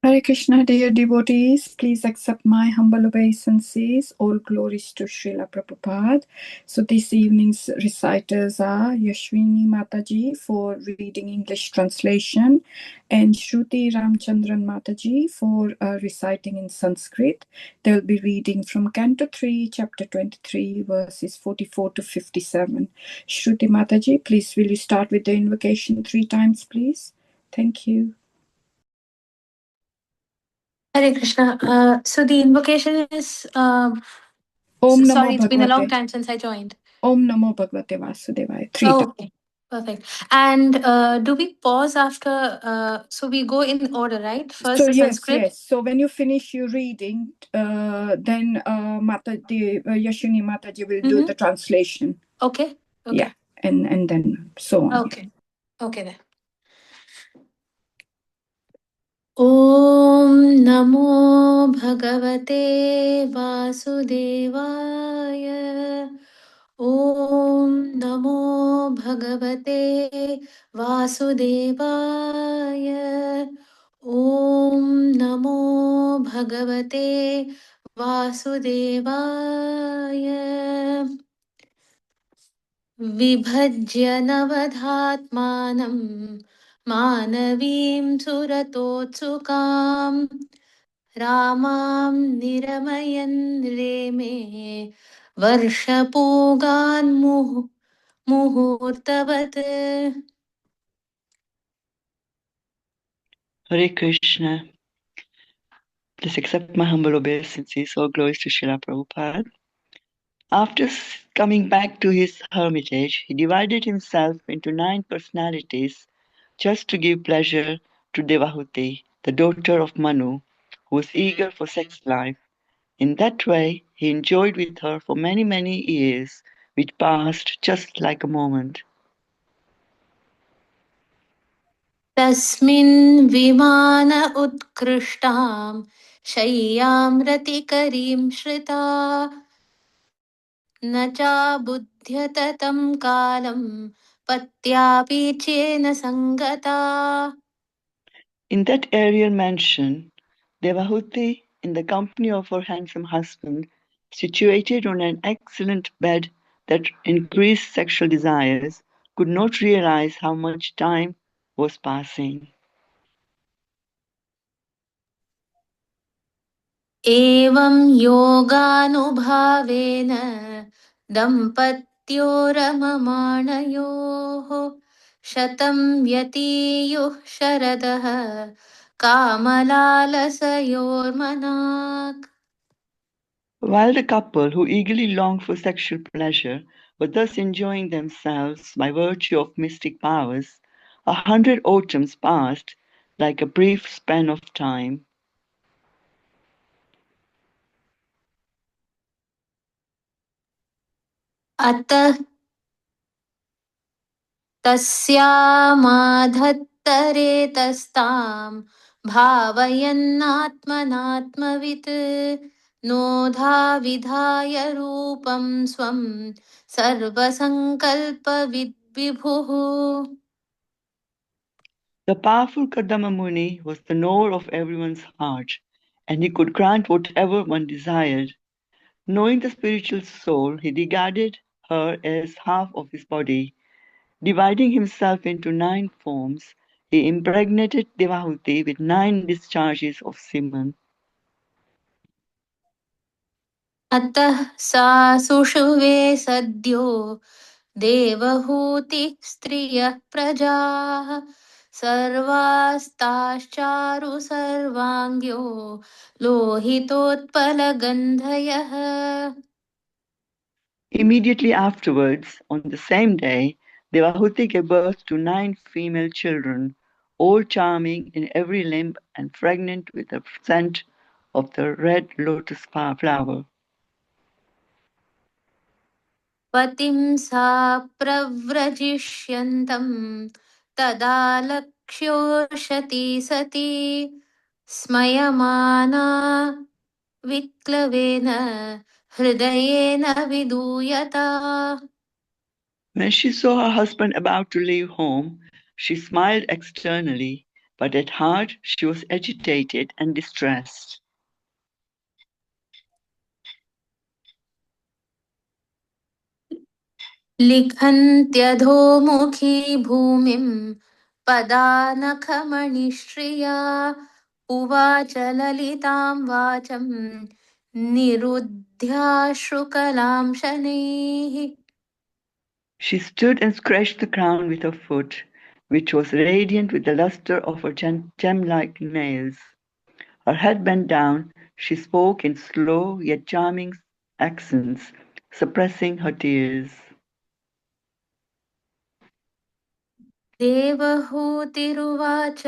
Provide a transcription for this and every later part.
Hare Krishna, dear devotees, please accept my humble obeisances. All glories to Srila Prabhupada. So this evening's reciters are Yashwini Mataji for reading English translation and Shruti Ramchandran Mataji for reciting in Sanskrit. They'll be reading from Canto 3, Chapter 23, verses 44 to 57. Shruti Mataji, please will you start with the invocation 3 times, please? Thank you. Hare Krishna. So the invocation is, Om Namo sorry, it's been a long Bhagavate. time since I joined. Om Namo Bhagavate Vasudevaya. 3 times. Okay, perfect. And do we pause after, so we go in order, right? First So the yes, Sanskrit? yes. So when you finish your reading, then Yashuni Mataji will do the translation. Okay. Yeah, and then so on. Okay then. ॐ नमो भगवते वासुदेवाय ॐ नमो भगवते वासुदेवाय ॐ नमो भगवते वासुदेवाय विभज्य नवधात्मानं मानवीं सुरतोत्सुकां Rama निरमयन् रेमे वर्षपूगान् मुहूर्तवत्. Hare Krishna. Please accept my humble obeisances. All glories to Srila Prabhupada. After coming back to his hermitage, he divided himself into 9 personalities just to give pleasure to Devahuti, the daughter of Manu, who was eager for sex life. In that way, he enjoyed with her for many, many years, which passed just like a moment. तस्मिन् विमान उत्कृष्टां शय्यां रतिकरीं श्रिता न चाबुध्यत तं कालं पत्यापीच्येन सङ्गता. In that aerial mansion, Devahuti, in the company of her handsome husband, situated on an excellent bed that increased sexual desires, could not realize how much time was passing. एवं योगानुभावेन दम्पत्योरममाणयोः शतं व्यतीयुः शरदः कामलालसयोर्मनाक्. While the couple, who eagerly longed for sexual pleasure, were thus enjoying themselves by virtue of mystic powers, 100 autumns passed like a brief span of time. अतः तस्यामाधत्तरेतस्तां भावयन्नात्मनात्मवित् नोधा विधाय रूपं स्वं सर्वसङ्कल्पविद्विभुः. The powerful Kadama Muni was the knower of everyone's heart, and he could grant whatever one desired. Knowing the spiritual soul, he regarded her as half of his body. Dividing himself into 9 forms, he impregnated Devahuti with 9 discharges of semen. अतः सा सुषुवे सद्यो देवहूतिः स्त्रियः प्रजाः सर्वास्ताश्चारु सर्वाङ्ग्यो लोहितोत्पलगन्धयः. Immediately afterwards, on the same day, Devahuti gave birth to 9 female children, all charming in every limb and fragrant with the scent of the red lotus flower. पतिं सा प्रव्रजिष्यन्तं तदा लक्ष्योषति सती स्मयमाना विक्लवेन हृदयेन विदूयता. When she saw her husband about to leave home, she smiled externally, but at heart she was agitated and distressed. लिखन्त्यधोमुखी भूमिं पदानखमणिश्रिया उवाच ललितां वाचं निरुध्याश्रुकलां शनैः. She stood and scratched the ground with her foot, which was radiant with the luster of her gem-like nails. Her head bent down, she spoke in slow yet charming accents, suppressing her tears. देवहूतिरुवाच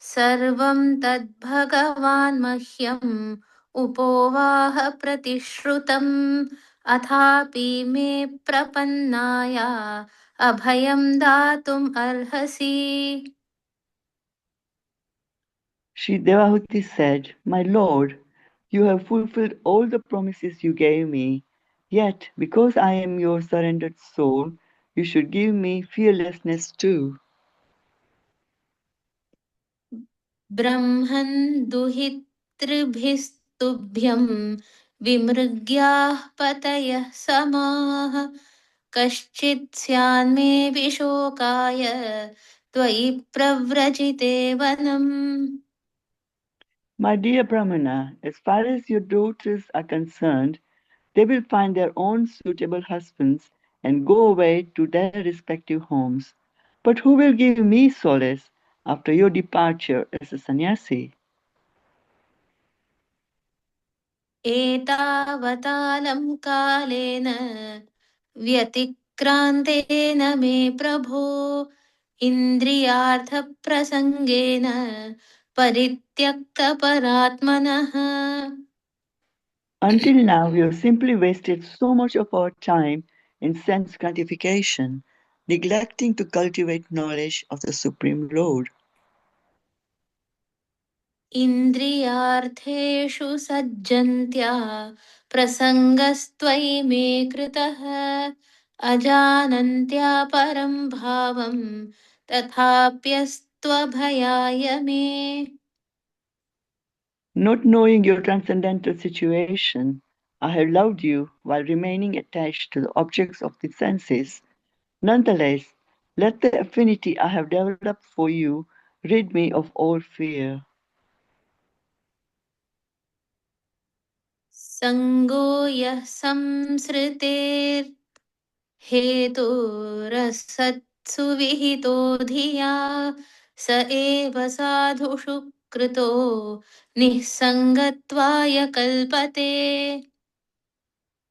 सर्वं तद्भगवान् मह्यम् उपोवाह प्रतिश्रुतम् अथापि मे प्रपन्नाया अभयं दातुम् अर्हसि. She Devahuti said, "My lord, you have fulfilled all the promises you gave me. Yet, because I am your surrendered soul, you should give me fearlessness too." ब्रह्मन् दुहितृभिस्तुभ्यं विमृग्याः पतयः समाः कश्चित् स्यान्मे विशोकाय त्वयि प्रव्रजिते वनम्. My dear Brahmana, as far as your daughters are concerned, they will find their own suitable husbands and go away to their respective homes. But who will give me solace after your departure as a sannyasi? एतावतालं कालेन व्यतिक्रान्तेन मे प्रभो इन्द्रियार्थप्रसङ्गेन परित्यक्तपरात्मनः. Until now, we have simply wasted so much of our time in sense gratification, neglecting to cultivate knowledge of the Supreme Lord. इन्द्रियार्थेषु सज्जन्त्या प्रसङ्गस्त्वयि मे कृतः अजानन्त्या परं भावं तथाप्यस्त्वभयाय मे. Not knowing your transcendental situation, I have loved you while remaining attached to the objects of the senses. Nonetheless, let the affinity I have developed for you rid me of all fear. सङ्गो यः संसृतेर्हेतोरसत्सु विहितो धिया स एव साधुषु कृतो निःसङ्गत्वाय कल्पते.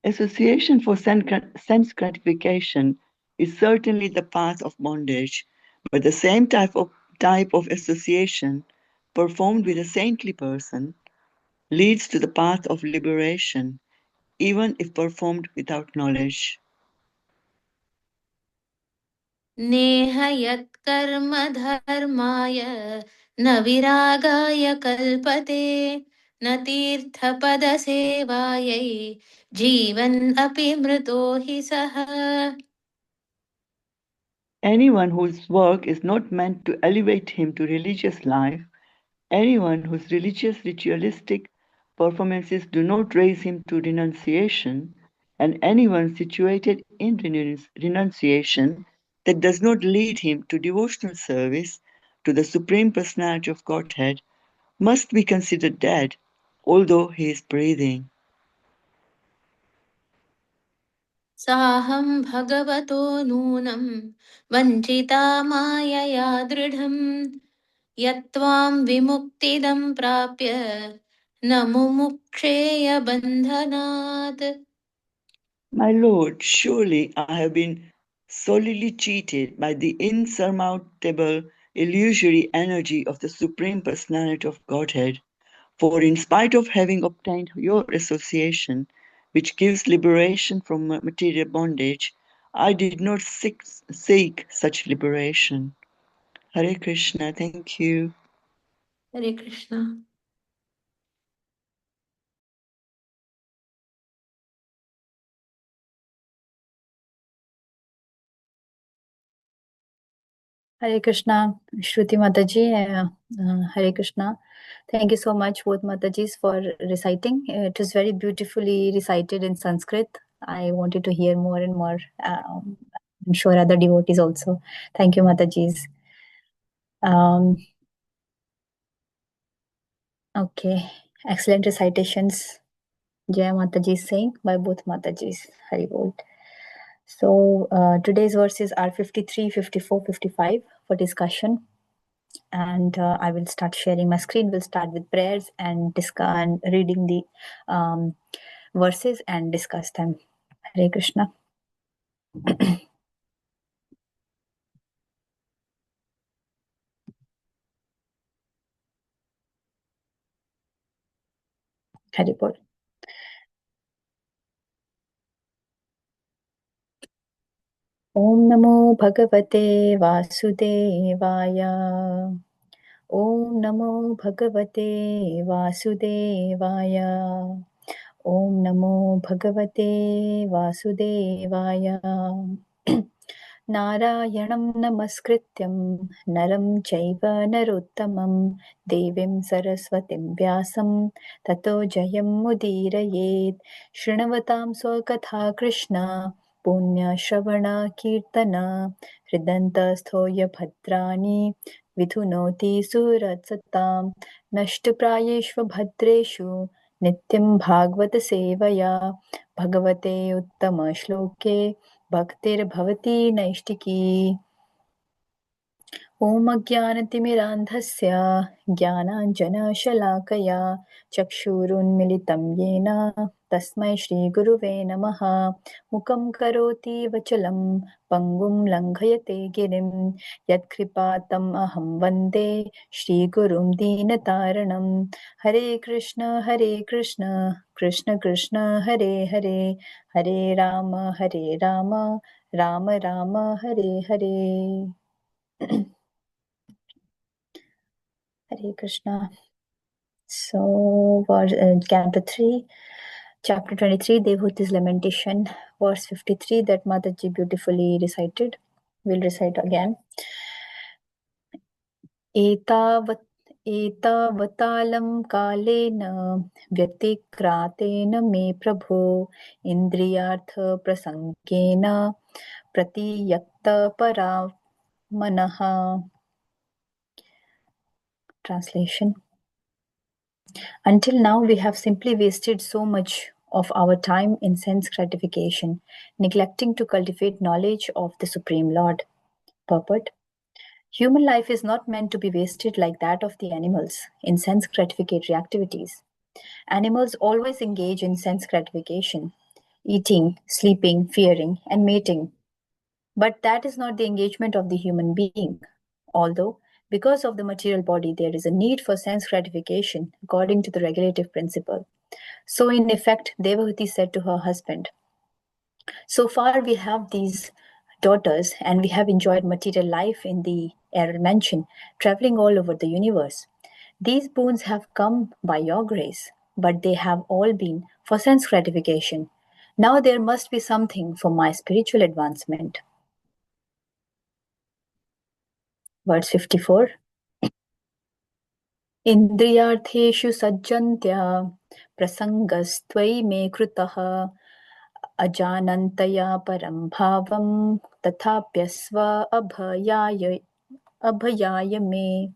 Association for sense gratification is certainly the path of bondage, but the same type of association performed with a saintly person leads to the path of liberation, even if performed without knowledge. नेह यत्कर्म धर्माय न विरागाय कल्पते न तीर्थपदसेवायै जीवन् अपि मृतो हि सः. Anyone whose work is not meant to elevate him to religious life, anyone whose religious ritualistic performances do not raise him to renunciation, and anyone situated in renunciation that does not lead him to devotional service to the Supreme Personality of Godhead must be considered dead, although he is breathing. साहं भगवतो नूनं वञ्चिता मायया दृढम् यत्त्वां विमुक्तिदं प्राप्य न मुमुक्षेय बन्धनात्. My Lord, surely I have been solely cheated by the insurmountable illusory energy of the Supreme Personality of Godhead, for in spite of having obtained your association, which gives liberation from material bondage, I did not seek such liberation. Hare Krishna, thank you. Hare Krishna. Hare Krishna, Shruti Mataji, Hare Krishna. Thank you so much, both Matajis, for reciting. It was very beautifully recited in Sanskrit. I wanted to hear more and more. I'm sure other devotees also. Thank you, Matajis. Okay, excellent recitations. Jai Mataji saying by both Matajis. Hari Bol. So today's verses are 53, 54, 55 for discussion. And I will start sharing my screen. We'll start with prayers and reading the verses and discuss them. Hare Krishna. Hare Bol. Om Namo Bhagavate Vasudevaya. Om Namo Bhagavate Vasudevaya. Om Namo Bhagavate Vasudevaya. Narayanam Namaskrityam Naram Chaiva Narottamam Devim Saraswatim Vyasam Tato Jayam Mudirayet Shrunavatam Swakatha Krishna Punya Shravana Kirtana Hridantasthoya Bhadrani Vidhunoti Suratsatam Nashtaprayeshva Bhadreshu Nityam Bhagavata Sevaya Bhagavate Uttama Shloke Bhaktirbhavati Naishtiki. Om Ajnanatimirandhasya Jnananjanashalakaya Chakshurunmilitam Yena Tasmai Shri Guruve Namaha Mukam Karoti Vachalam Pangum Langhayate Girim Yadkripatam Aham Vande Shri Gurum Deenataranam. Hare Krishna Krishna Krishna Hare Hare Hare Rama Rama Rama Hare Hare. Hare Krishna. So, Canto 3, Chapter 23, Devhuti's Lamentation, verse 53, that Mataji beautifully recited. We'll recite again. एतावतालं कालेन व्यतिक्रातेन मे प्रभो इन्द्रियार्थप्रसङ्गेन प्रतियक्तपरा मनः. Translation. Until now, we have simply wasted so much of our time in sense gratification, neglecting to cultivate knowledge of the Supreme Lord. Purport. Human life is not meant to be wasted like that of the animals in sense gratificatory activities. Animals always engage in sense gratification, eating, sleeping, fearing, and mating. But that is not the engagement of the human being, although because of the material body, there is a need for sense gratification according to the regulative principle. So, in effect, Devahuti said to her husband, so far we have these daughters and we have enjoyed material life in the aerial mansion, traveling all over the universe. These boons have come by your grace, but they have all been for sense gratification. Now there must be something for my spiritual advancement. Verse 54. Indriyartheshu sajjantya prasangastvai me krutah ajanantaya param bhavam tathapyasva abhayaya me.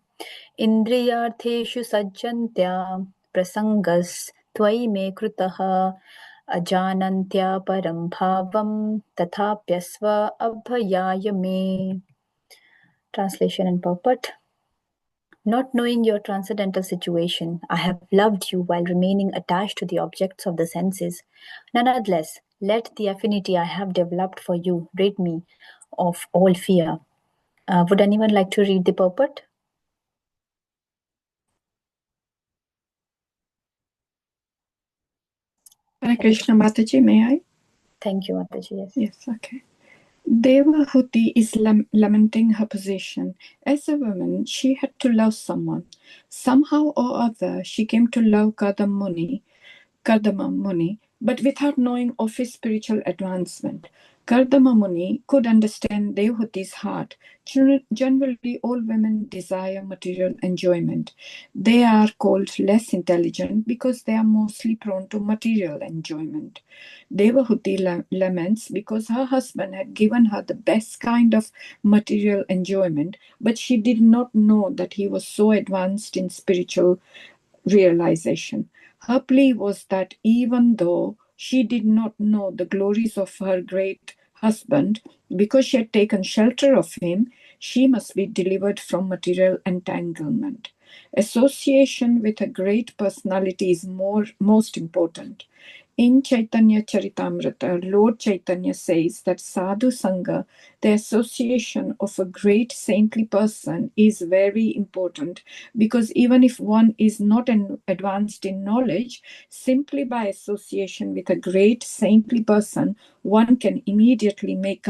Indriyartheshu sajjantya prasangastvai me krutah ajanantya param bhavam tathapyasva abhayaya me. Translation and purport. Not knowing your transcendental situation, I have loved you while remaining attached to the objects of the senses. Nonetheless, let the affinity I have developed for you rid me of all fear. Would anyone like to read the purport? Hare Krishna Mataji, may I? Thank you, Mataji. Yes. Yes, okay. Devahuti is lamenting her position. As a woman, she had to love someone. Somehow or other, she came to love Kardama Muni, but without knowing of his spiritual advancement. Kardama Muni could understand Devahuti's heart. Generally, all women desire material enjoyment. They are called less intelligent because they are mostly prone to material enjoyment. Devahuti laments because her husband had given her the best kind of material enjoyment, but she did not know that he was so advanced in spiritual realization. Her plea was that even though she did not know the glories of her great husband, because she had taken shelter of him, she must be delivered from material entanglement. Association with a great personality is most important. In Chaitanya Charitamrita, Lord Chaitanya says that Sadhu Sangha, the association of a great saintly person, is very important because even if one is not advanced in knowledge, simply by association with a great saintly person, one can immediately make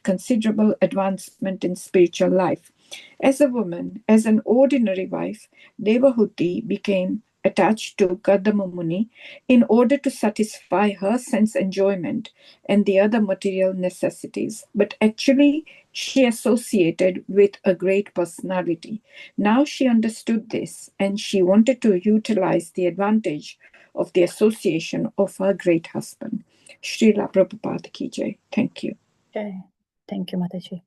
considerable advancement in spiritual life. As a woman, as an ordinary wife, Devahuti became attached to Kardama Muni in order to satisfy her sense enjoyment and the other material necessities. But actually, she associated with a great personality. Now she understood this and she wanted to utilize the advantage of the association of her great husband. Srila Prabhupada Ki Jai. Thank you. Okay. Thank you, Mataji.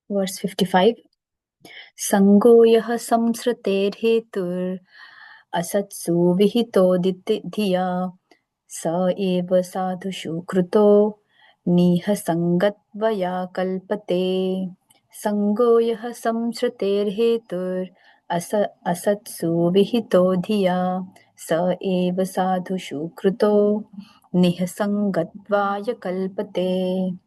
Verse 55. Sango yaha samsrater hetur asatsu vihito dhiya sa eva sadhushu kruto niha sangatvaya kalpate. Sango yaha samsrater hetur asatsu vihito dhiya sa eva sadhushu kruto niha sangatvaya kalpate.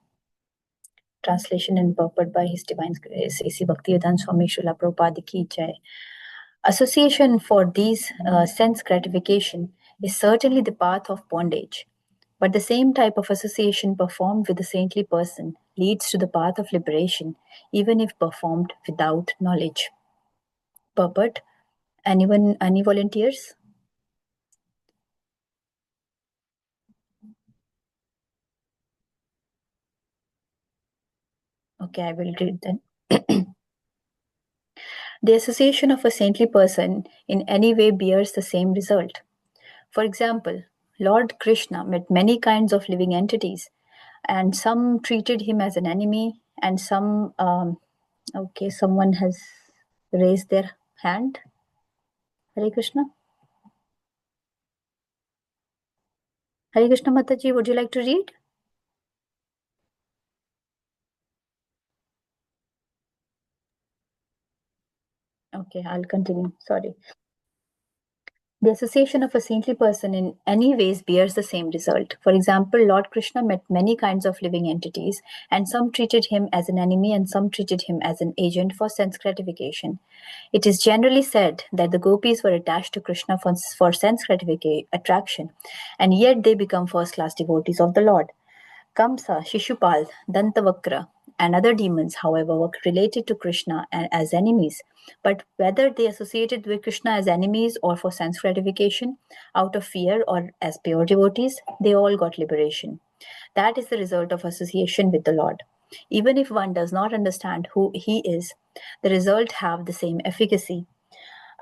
Translation and purport by His Divine Grace A.C. Bhaktivedanta Swami Srila Prabhupada Ki Jai. Association for these sense gratification is certainly the path of bondage, but the same type of association performed with a saintly person leads to the path of liberation, even if performed without knowledge. Purport. Any volunteers? Okay, I will read then. The association of a saintly person in any way bears the same result. For example, Lord Krishna met many kinds of living entities, and some treated him as an enemy, and some, okay, someone has raised their hand. Hare Krishna. Hare Krishna Mataji, would you like to read? Okay, I'll continue. Sorry. The association of a saintly person in any ways bears the same result. For example, Lord Krishna met many kinds of living entities, and some treated him as an enemy and some treated him as an agent for sense gratification. It is generally said that the gopis were attached to Krishna for sense attraction, and yet they become first-class devotees of the Lord. Kamsa, Shishupal, Dantavakra, and other demons, however, were related to Krishna and as enemies. But whether they associated with Krishna as enemies or for sense gratification, out of fear or as pure devotees, they all got liberation. That is the result of association with the Lord. Even if one does not understand who he is, the result have the same efficacy.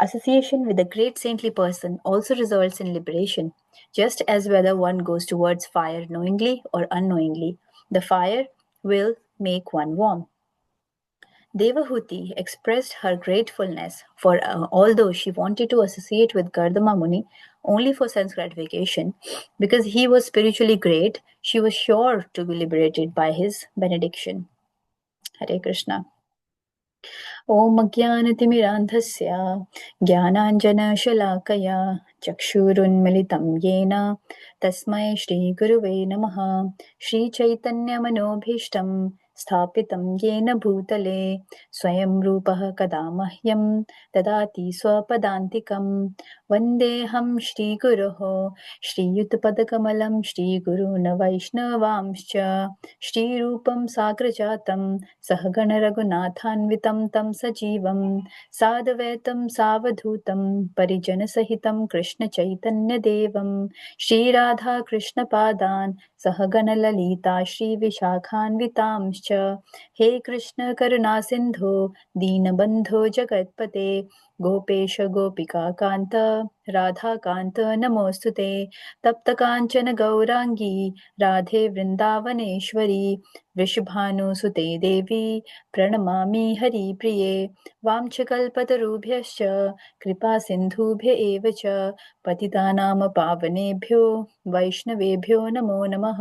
Association with a great saintly person also results in liberation, just as whether one goes towards fire knowingly or unknowingly, the fire will make one warm. Devahuti expressed her gratefulness for although she wanted to associate with Kardama Muni only for sense gratification, because he was spiritually great, she was sure to be liberated by his benediction. Hare Krishna. ॐ अज्ञानतिमिरान्धस्य ज्ञानाञ्जनशलाकया चक्षुरुन्मिलितं येन तस्मै श्रीगुरुवे नमः. श्रीचैतन्यमनोभीष्टं स्थापितं येन भूतले स्वयं रूपः कदा मह्यं ददाति स्वपदान्तिकं वन्देऽहं श्रीगुरोः श्रीयुतपदकमलं श्रीगुरून् वैष्णवांश्च श्रीरूपं साग्रजातं सहगणरघुनाथान्वितं तं सजीवं साद्वैतं सावधूतं परिजनसहितं कृष्णचैतन्यदेवं श्रीराधाकृष्णपादान् सहगणललिता श्रीविशाखान्वितांश्च हे कृष्ण करुणा सिन्धो दीनबन्धो जगत्पते गोपेश गोपिकान्त राधाकान्त नमोऽस्तुते तप्तकाञ्चन गौराङ्गी राधे वृन्दावनेश्वरी वृषभानुसुते देवी प्रणमामि हरिप्रिये वाञ्छकल्पतरुभ्यश्च कृपासिन्धुभ्य एव च पतितानां पावनेभ्यो वैष्णवेभ्यो नमो नमः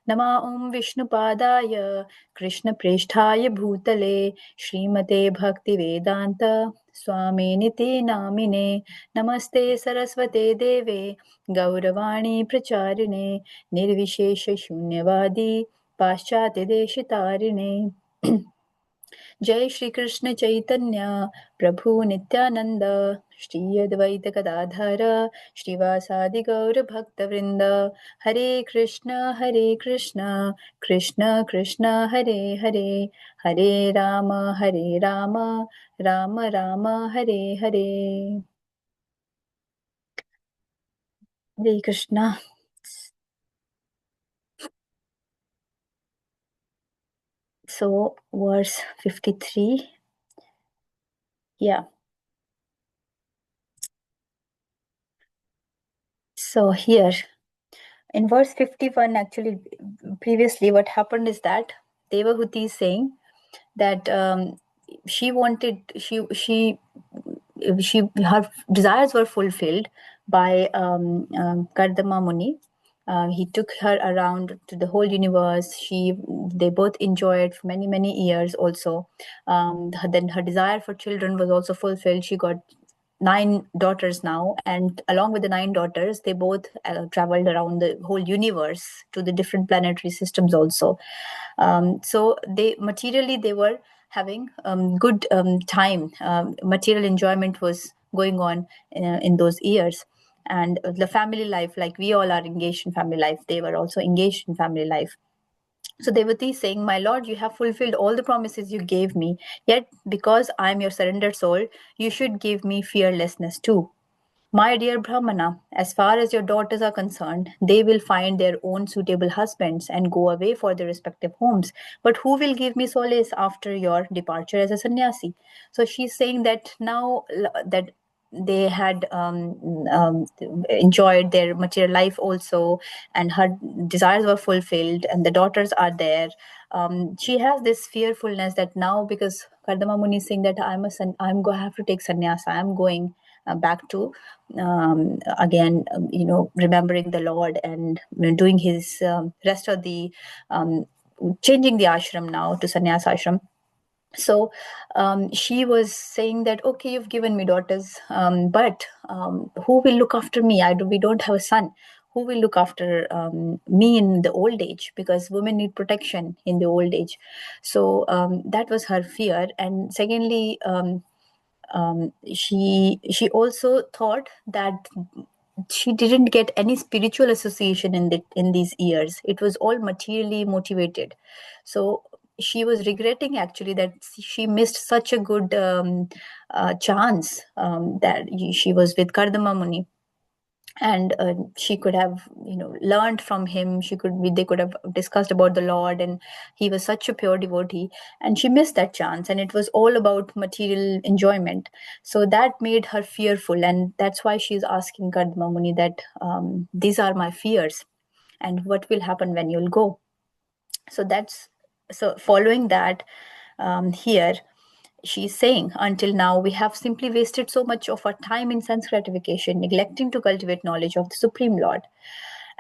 नमा ॐ विष्णुपादाय कृष्णप्रेष्ठाय भूतले श्रीमते भक्तिवेदान्त स्वामिनिति नामिने नमस्ते सरस्वते देवे गौरवाणी प्रचारिणे निर्विशेषशून्यवादी पाश्चात्यदेशतारिणे जय श्री कृष्ण चैतन्य प्रभु नित्यानंद श्री अद्वैत गदाधर श्रीवासादि गौर भक्तवृंद हरे Krishna Krishna Krishna Hare Hare Hare Ram Ram Ram Hare Hare Hare Krishna. So verse 53. Yeah. So here in verse 51, actually, previously what happened is that Devahuti is saying that she her desires were fulfilled by Kardama Muni. He took her around to the whole universe. They both enjoyed for many years also. Then her desire for children was also fulfilled. She got 9 daughters now, and along with the 9 daughters, they both traveled around the whole universe to the different planetary systems also. So they were having good time. Material enjoyment was going on in those years. And the family life, like we all are engaged in family life, they were also engaged in family life. So Devati is saying, my lord, you have fulfilled all the promises you gave me, yet because I am your surrendered soul, you should give me fearlessness too. My dear Brahmana, as far as your daughters are concerned, they will find their own suitable husbands and go away for their respective homes. But who will give me solace after your departure as a sannyasi? So she's saying that now that they had enjoyed their material life also, and her desires were fulfilled, and the daughters are there. She has this fearfulness that now, because Kardama Muni is saying that I'm going to have to take sannyasa, I'm going back to again, remembering the Lord and doing his rest of the changing the ashram now to sannyas ashram. So she was saying that, okay, you've given me daughters, but who will look after me? We don't have a son. Who will look after me in the old age? Because women need protection in the old age. So that was her fear. And secondly, she also thought that she didn't get any spiritual association in these years. It was all materially motivated. So she was regretting actually that she missed such a good chance that she was with Kardama Muni. And she could have learned from him. They could have discussed about the Lord, and he was such a pure devotee, and she missed that chance, and it was all about material enjoyment. So that made her fearful, and that's why she's asking Kardama Muni that these are my fears, and what will happen when you'll go. So following that, here she's saying, until now, we have simply wasted so much of our time in sense gratification, neglecting to cultivate knowledge of the Supreme Lord.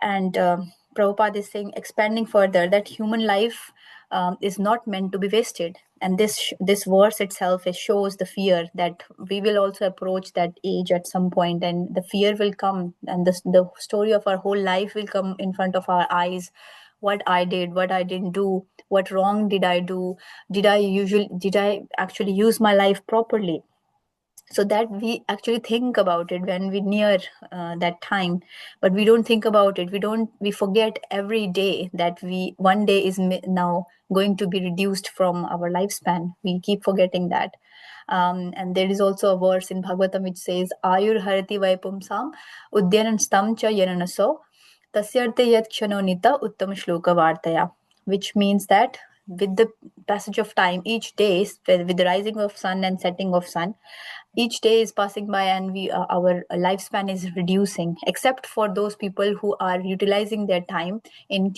And Prabhupada is saying, expanding further, that human life is not meant to be wasted. And this verse itself shows the fear that we will also approach that age at some point, and the fear will come, and the story of our whole life will come in front of our eyes what I did, what I didn't do, what wrong did I do, did I actually use my life properly, so that we actually think about it when we near that time. But we don't think about it, we forget every day that one day is now going to be reduced from our lifespan. We keep forgetting that. And there is also a verse in Bhagavatam which says, Ayur harati vaipumsam udyanan stam cha yananaso tasyarte yat kshanonita uttam shloka vartaya, which means that with the passage of time, each day, with the rising of sun and setting of sun, each day is passing by, and our lifespan is reducing, except for those people who are utilizing their time in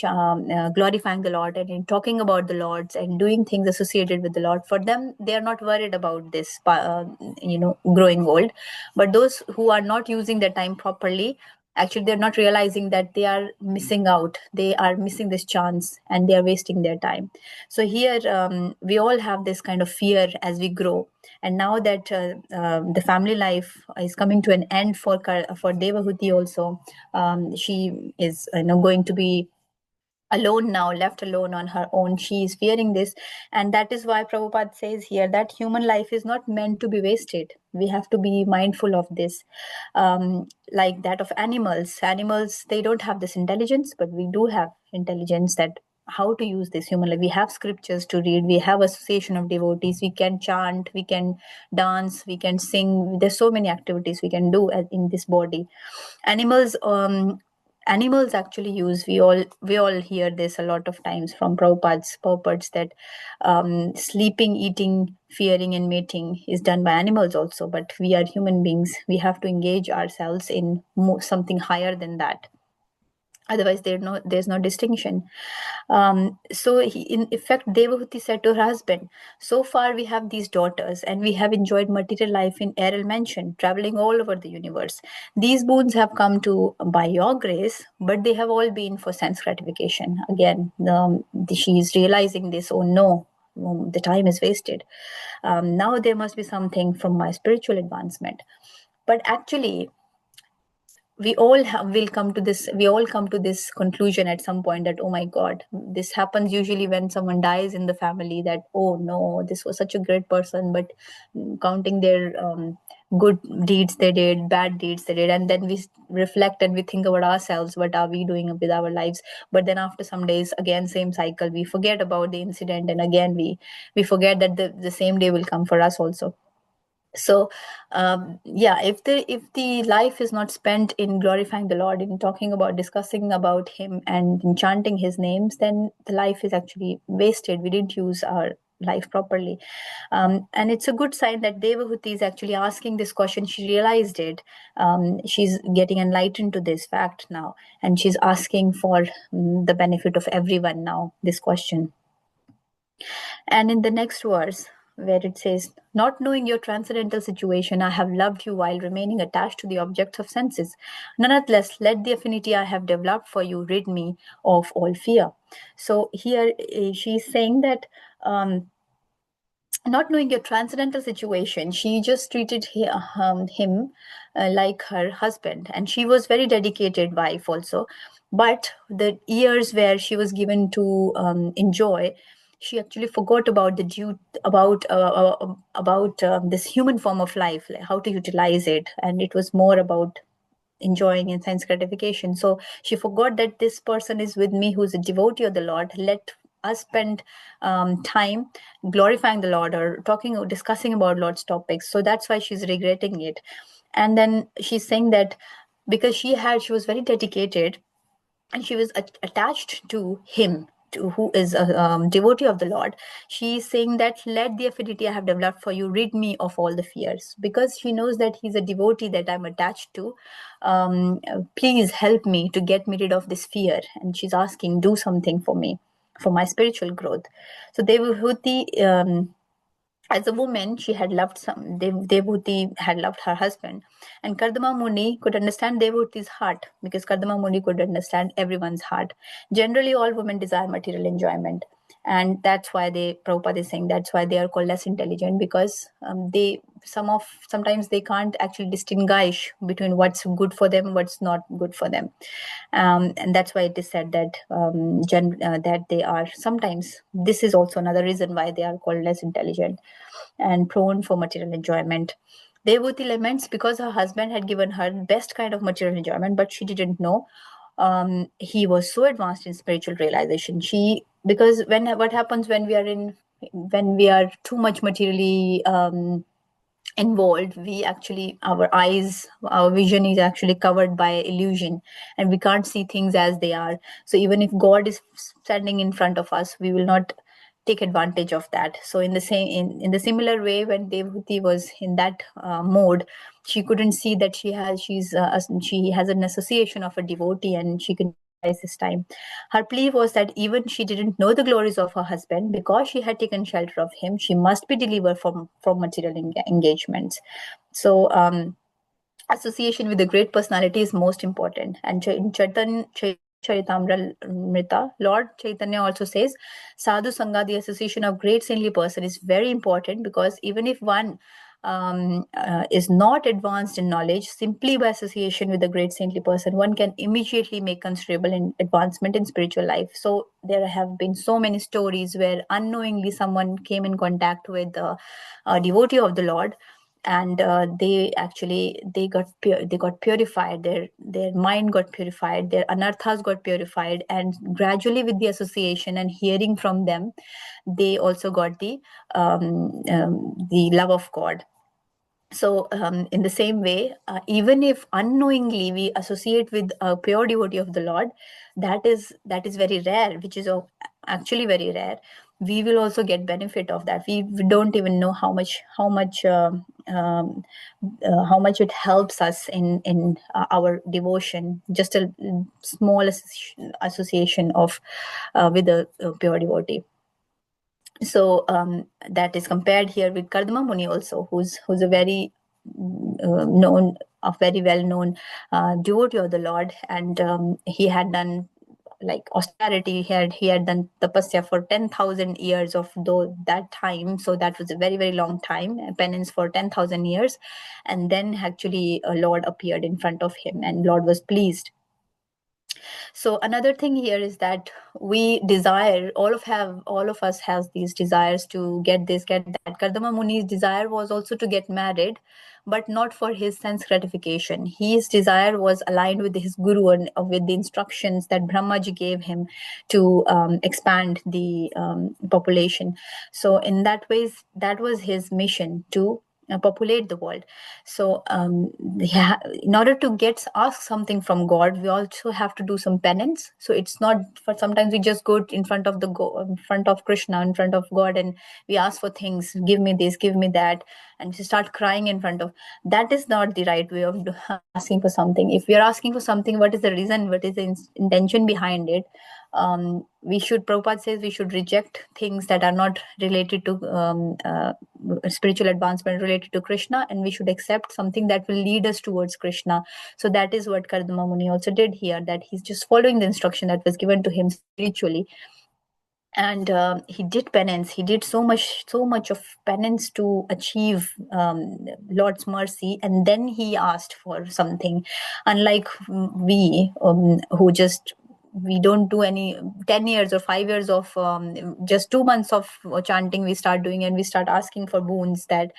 glorifying the Lord and in talking about the Lord and doing things associated with the Lord. For them, they are not worried about this, growing old. But those who are not using their time properly, actually they're not realizing that they are missing out, they are missing this chance, and they are wasting their time. So here we all have this kind of fear as we grow. And now that the family life is coming to an end for Devahuti also, she is going to be alone now, left alone on her own. She is fearing this. And that is why Prabhupada says here that human life is not meant to be wasted. We have to be mindful of this. Like that of animals. Animals, they don't have this intelligence, but we do have intelligence, that how to use this human life. We have scriptures to read, we have association of devotees, we can chant, we can dance, we can sing. There's so many activities we can do in this body. Animals actually use, we all hear this a lot of times from Prabhupada's purports, that sleeping, eating, fearing and mating is done by animals also. But we are human beings, we have to engage ourselves in something higher than that. Otherwise, there's no distinction. So in effect, Devahuti said to her husband, so far we have these daughters, and we have enjoyed material life in Aerial Mansion, traveling all over the universe. These boons have come to by your grace, but they have all been for sense gratification. Again, she is realizing this, oh no, the time is wasted. Now there must be something from my spiritual advancement. But actually, we all come to this conclusion at some point, that oh my god, this happens usually when someone dies in the family, that oh no, this was such a great person, but counting their good deeds they did, bad deeds they did, and then we reflect and we think about ourselves, what are we doing with our lives. But then after some days, again same cycle, we forget about the incident, and again we forget that the same day will come for us also. So if the life is not spent in glorifying the Lord, in talking about, discussing about him and in chanting his names, then the life is actually wasted. We didn't use our life properly. And it's a good sign that Devahuti is actually asking this question. She realized it. She's getting enlightened to this fact now, and she's asking for the benefit of everyone now, this question. And in the next verse, where it says, not knowing your transcendental situation, I have loved you while remaining attached to the objects of senses. Nonetheless, let the affinity I have developed for you rid me of all fear. So here she's saying that not knowing your transcendental situation, she just treated him like her husband, and she was very dedicated wife also. But the years where she was given to enjoy, she actually forgot about this human form of life, like how to utilize it, and it was more about enjoying and sense gratification. So she forgot that this person is with me who's a devotee of the Lord. Let us spend time glorifying the Lord, or talking or discussing about Lord's topics. So that's why she's regretting it. And then she's saying that because she was very dedicated, and she was attached to him, who is a devotee of the Lord. She is saying that let the affinity I have developed for you rid me of all the fears, because she knows that he's a devotee that I'm attached to. Please help me to get me rid of this fear. And she's asking, do something for me, for my spiritual growth. So Devahuti, as a woman, she had loved Devahuti had loved her husband. And Kardama Muni could understand Devahuti's heart, because Kardama Muni could understand everyone's heart. Generally, all women desire material enjoyment. And that's why Prabhupada is saying that's why they are called less intelligent, because sometimes they can't actually distinguish between what's good for them, what's not good for them. And that's why it is said that that they are sometimes, this is also another reason why they are called less intelligent and prone for material enjoyment. Devhuti laments because her husband had given her best kind of material enjoyment, but she didn't know he was so advanced in spiritual realization. Because what happens when we are too much materially involved, our vision is actually covered by illusion, and we can't see things as they are. So even if God is standing in front of us, we will not take advantage of that. So in the similar way, when Devhuti was in that mode, she couldn't see that she has an association of a devotee, and she can utilize this time. Her plea was that even she didn't know the glories of her husband, because she had taken shelter of him, she must be delivered from material engagements. So association with the great personality is most important. And in Charitamrita, Lord Chaitanya also says, Sadhu Sangha, the association of great saintly person, is very important, because even if one is not advanced in knowledge, simply by association with a great saintly person, one can immediately make considerable advancement in spiritual life. So there have been so many stories where unknowingly someone came in contact with a devotee of the Lord, and they got purified, their mind got purified, their anarthas got purified, and gradually with the association and hearing from them, they also got the love of God. So in the same way, even if unknowingly we associate with a pure devotee of the Lord, that is very rare, which is actually very rare. We will also get benefit of that. We don't even know how much it helps us in our devotion. Just a small association of with a pure devotee. So that is compared here with Kardama Muni also, who's a very very well-known devotee of the Lord, and he had done like austerity. He had done tapasya for 10,000 years of that time. So that was a very, very long time, penance for 10,000 years. And then actually a Lord appeared in front of him, and Lord was pleased. So another thing here is that we desire, all of us has these desires to get this, get that. Kardama Muni's desire was also to get married, but not for his sense gratification. His desire was aligned with his guru and with the instructions that Brahmaji gave him to expand the population. So in that ways, that was his mission, to populate the world. So in order to ask something from God, we also have to do some penance. So it's not for, sometimes we just go in front of Krishna, in front of God, and we ask for things, give me this, give me that, and we start crying in front of. That is not the right way of asking for something. If we are asking for something, what is the reason, what is the intention behind it? Prabhupada says we should reject things that are not related to spiritual advancement, related to Krishna, and we should accept something that will lead us towards Krishna. So that is what Kardama Muni also did here, that he's just following the instruction that was given to him spiritually. And he did penance. He did so much of penance to achieve Lord's mercy, and then he asked for something. Unlike we, who just, we don't do any 10 years or 5 years of just 2 months of chanting we start doing, and we start asking for boons that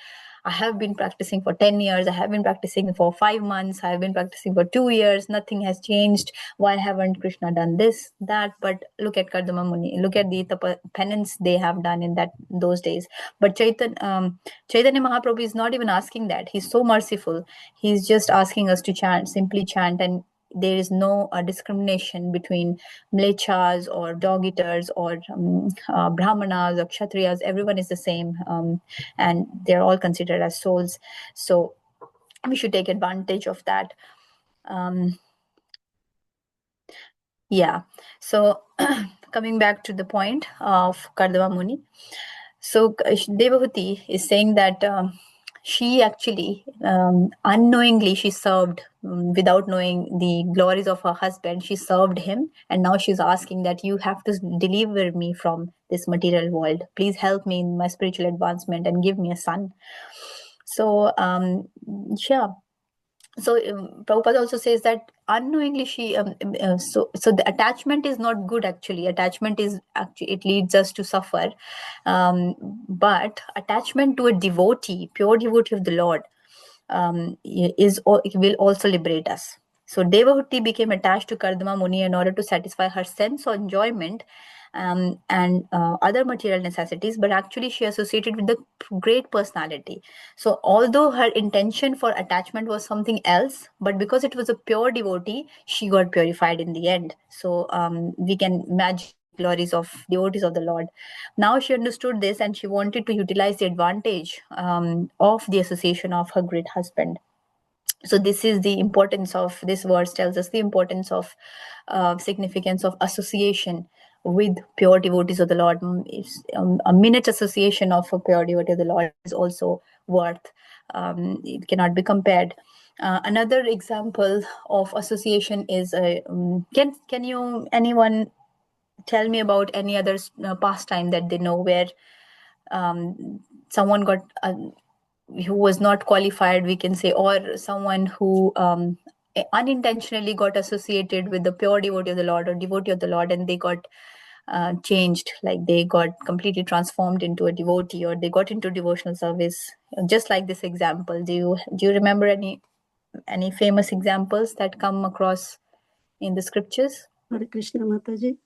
I have been practicing for 10 years, I have been practicing for 5 months, I have been practicing for 2 years, nothing has changed. Why haven't Krishna done this, that? But look at Kardama Muni, look at the penance they have done in those days. But Chaitanya Mahaprabhu is not even asking that. He's so merciful. He's just asking us to chant, simply chant, and there is no discrimination between mlechas or dog eaters or brahmanas or kshatriyas. Everyone is the same, and they're all considered as souls. So we should take advantage of that. So coming back to the point of Kardama Muni, so Devhuti is saying that she actually unknowingly she served, without knowing the glories of her husband, she served him, and now she's asking that you have to deliver me from this material world. Please help me in my spiritual advancement and give me a son. So yeah. So Prabhupada also says that unknowingly she so the attachment is not good. Actually, attachment is actually, it leads us to suffer, but attachment to a devotee, pure devotee of the Lord, will also liberate us. So Devahuti became attached to Kardama Muni in order to satisfy her sense of enjoyment and other material necessities, but actually she associated with the great personality. So although her intention for attachment was something else, but because it was a pure devotee, she got purified in the end. So we can imagine glories of devotees of the Lord. Now she understood this, and she wanted to utilize the advantage of the association of her great husband. So this is the importance of, this verse tells us the importance of significance of association with pure devotees of the Lord. A minute association of a pure devotee of the Lord is also worth. It cannot be compared. Another example of association is can you, anyone, tell me about any other pastime that they know where someone got who was not qualified, we can say, or someone who unintentionally got associated with the pure devotee of the Lord or devotee of the Lord, and they got changed, like they got completely transformed into a devotee, or they got into devotional service, just like this example. Do you remember any famous examples that come across in the scriptures? Hare Krishna, Mataji.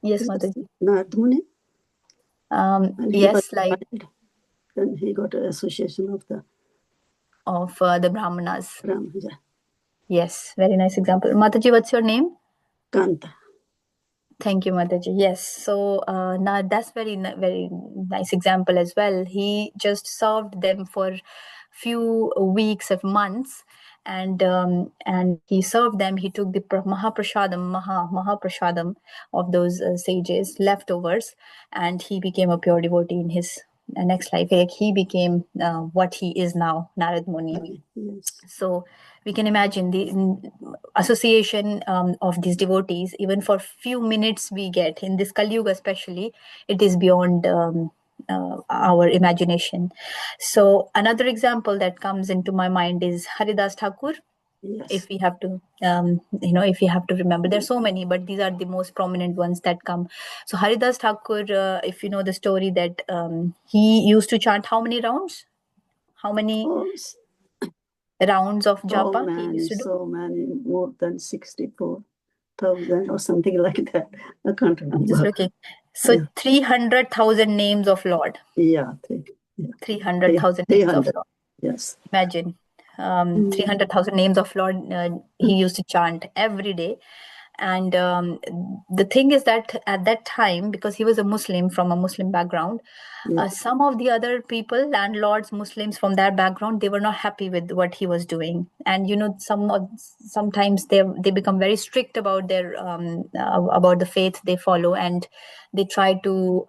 Yes, Mataji. Narad Muni. Yes, like then he got an association of the Brahmanas. Brahmanas. Yes, very nice example. Mataji, what's your name? Kanta. Thank you, Mataji. Yes, so now that's very nice example as well. He just served them for few weeks of months, and he served them. He took the Mahaprasadam of those sages leftovers, and he became a pure devotee in his next life. Like he became what he is now, Narad Muni. Yes. So we can imagine the association of these devotees, even for few minutes we get in this Kali Yuga especially, it is beyond our imagination. So another example that comes into my mind is Haridas Thakur. Yes. If we have to, if you have to remember, there's so many, but these are the most prominent ones that come. So Haridas Thakur, if you know the story, that he used to chant how many rounds? How many rounds of japa he used to do? So many, more than 64,000 or something like that. I can't remember. I'm just looking. So yeah. 300,000 names of Lord. Yeah. 300,000 names of Lord. Yes. Imagine 300,000 names of Lord he used to chant every day. And the thing is that at that time, because he was a Muslim from a Muslim background, some of the other people, landlords, Muslims from that background, they were not happy with what he was doing. And sometimes they become very strict about their about the faith they follow, and they try to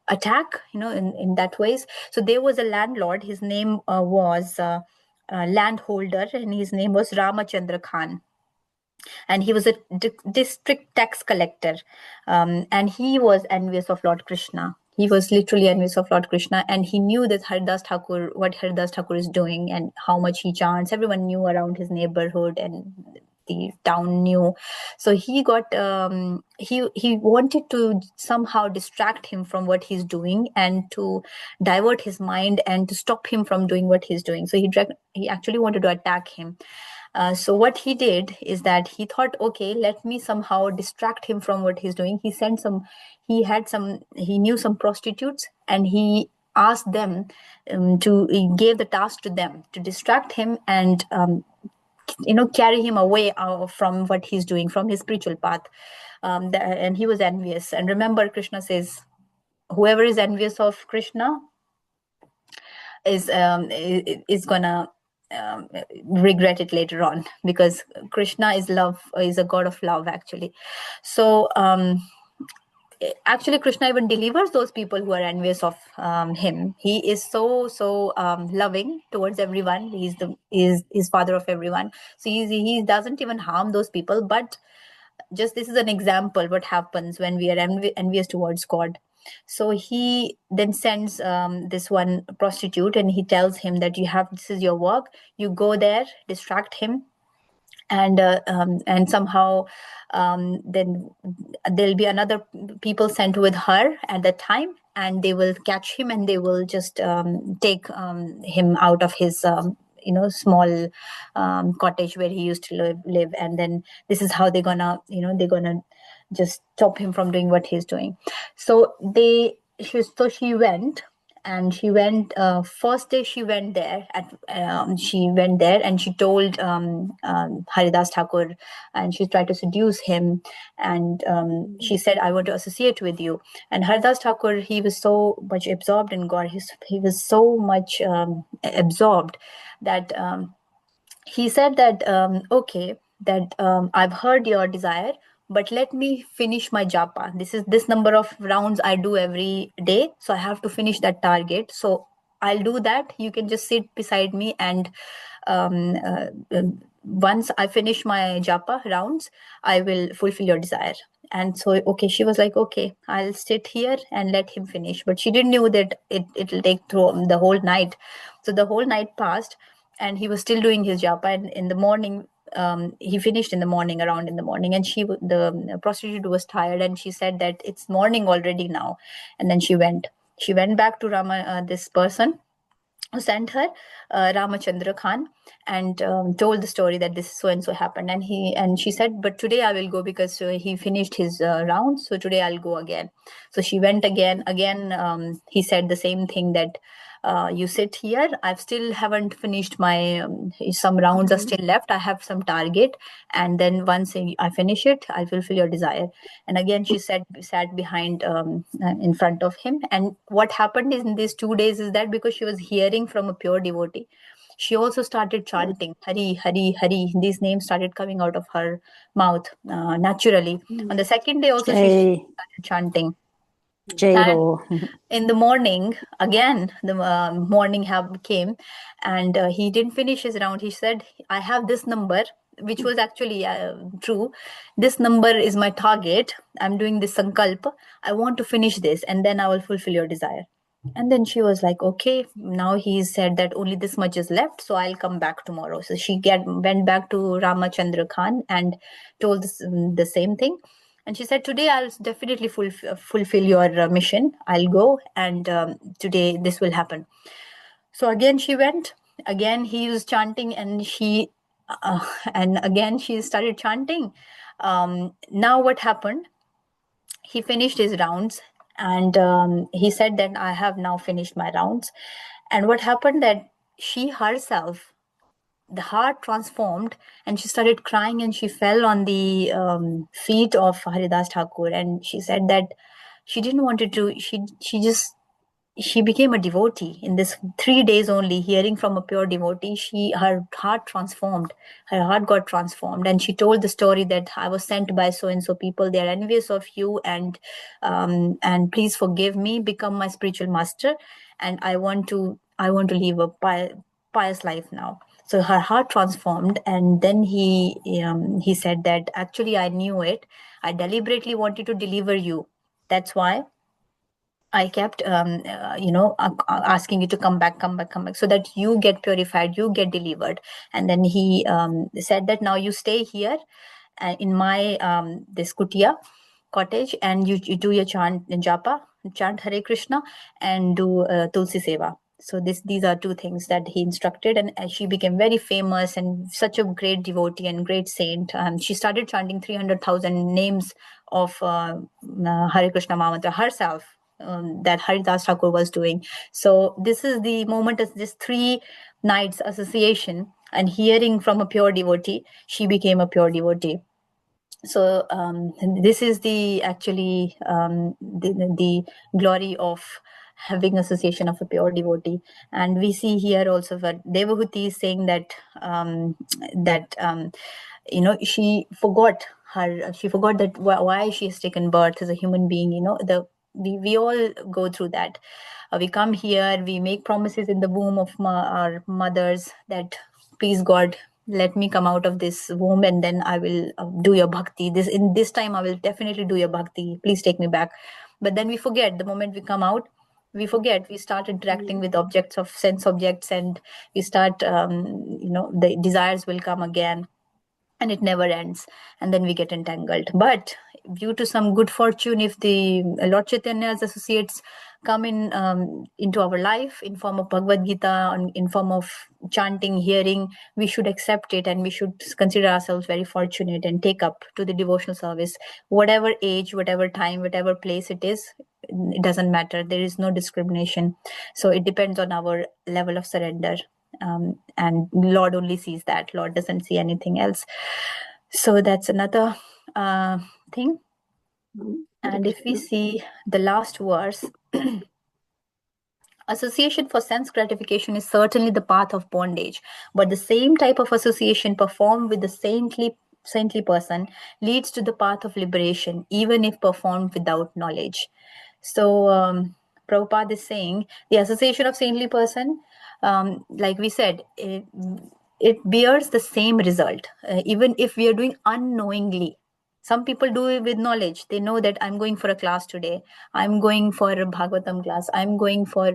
attack, in that ways. So there was a landlord. His name was landholder, and his name was Ramachandra Khan. And he was a district tax collector, and he was envious of Lord Krishna. He was literally envious of Lord Krishna, and he knew that what Haridas Thakur is doing and how much he chants. Everyone knew around his neighborhood, and the town knew. So he got he wanted to somehow distract him from what he's doing, and to divert his mind and to stop him from doing what he's doing. So he actually wanted to attack him. So what he did is that he thought, okay, let me somehow distract him from what he's doing. He knew some prostitutes, and he asked them he gave the task to them to distract him and carry him away from what he's doing, from his spiritual path. And he was envious. And remember, Krishna says, whoever is envious of Krishna is gonna regret it later on, because Krishna is love, is a god of love, actually. So actually Krishna even delivers those people who are envious of him. He is so loving towards everyone. He's father of everyone. So he doesn't even harm those people. But just this is an example what happens when we are envious towards God. So he then sends this one prostitute, and he tells him that this is your work. You go there, distract him, and somehow then there'll be another people sent with her at that time, and they will catch him, and they will just take him out of his small cottage where he used to live, and then this is how they're gonna just stop him from doing what he's doing. So she went. And she went, first day she went there, and she told Haridas Thakur, and she tried to seduce him, and she said, I want to associate with you. And Haridas Thakur, he was so much absorbed in God, he was so much absorbed that he said that, okay, that I've heard your desire, but let me finish my japa. This number of rounds I do every day, so I have to finish that target. So I'll do that. You can just sit beside me, and once I finish my japa rounds, I will fulfill your desire. And so, okay, she was like, okay, I'll sit here and let him finish. But she didn't know that it'll take through the whole night. So the whole night passed, and he was still doing his japa. And in the morning, he finished around in the morning, and the prostitute was tired, and she said that it's morning already now. And then she went back to Rama, this person who sent her, Ramachandra Khan, and told the story that this so and so happened. And she said, but today I will go because he finished his round, so today I'll go again. So she went again. He said the same thing, that you sit here, I've still haven't finished my some rounds are still left, I have some target, and then once I finish it, I'll fulfill your desire. And again she sat behind in front of him. And what happened in these 2 days is that because she was hearing from a pure devotee, she also started chanting Hari, Hari, Hari. These names started coming out of her mouth naturally. On the second day also she started chanting. Jai Ho. In the morning, again, the morning came, and he didn't finish his round. He said, I have this number, which was actually true. This number is my target. I'm doing this sankalp. I want to finish this, and then I will fulfill your desire. And then she was like, okay, now he said that only this much is left, so I'll come back tomorrow. So she went back to Ramachandra Khan and told the same thing. And she said, today I'll definitely fulfill your mission. I'll go, and today this will happen. So again she went. Again he was chanting, and again she started chanting. Now what happened? He finished his rounds, and he said that I have now finished my rounds. And what happened, that she herself, the heart transformed, and she started crying, and she fell on the feet of Haridas Thakur, and she said that she didn't want to. She became a devotee in this 3 days only, hearing from a pure devotee. Her heart transformed. Her heart got transformed, and she told the story that I was sent by so and so people. They are envious of you, and please forgive me. Become my spiritual master, and I want to live a pious life now. So her heart transformed, and then he said that actually I knew it. I deliberately wanted to deliver you. That's why I kept, asking you to come back, so that you get purified, you get delivered. And then he said that now you stay here in my this kutia cottage, and you do your chant japa, chant Hare Krishna, and do Tulsi Seva. So these are two things that he instructed, and she became very famous and such a great devotee and great saint. She started chanting 300,000 names of Hare Krishna Mahamantra herself, that Haridas Thakur was doing. So this is the moment of this 3 nights association and hearing from a pure devotee. She became a pure devotee. So this is the glory of having association of a pure devotee. And we see here also that Devahuti is saying that she forgot she forgot that why she has taken birth as a human being. We all go through that. We come here, we make promises in the womb of our mothers that, please God, let me come out of this womb and then I will do your bhakti. This time I will definitely do your bhakti. Please take me back. But then we forget. The moment we come out, we forget. We start interacting with objects of sense objects, and we start, the desires will come again, and it never ends, and then we get entangled. But due to some good fortune, if the Lord Chaitanya's associates come into our life in form of Bhagavad Gita, in form of chanting, hearing, we should accept it, and we should consider ourselves very fortunate and take up to the devotional service. Whatever age, whatever time, whatever place it is, it doesn't matter. There is no discrimination. So it depends on our level of surrender. And Lord only sees that. Lord doesn't see anything else. So that's another thing. And if we see the last verse, association for sense gratification is certainly the path of bondage, but the same type of association performed with the saintly person leads to the path of liberation, even if performed without knowledge. So Prabhupada is saying the association of saintly person, like we said, it bears the same result, even if we are doing unknowingly. Some people do it with knowledge. They know that I'm going for a class today. I'm going for a Bhagavatam class. I'm going for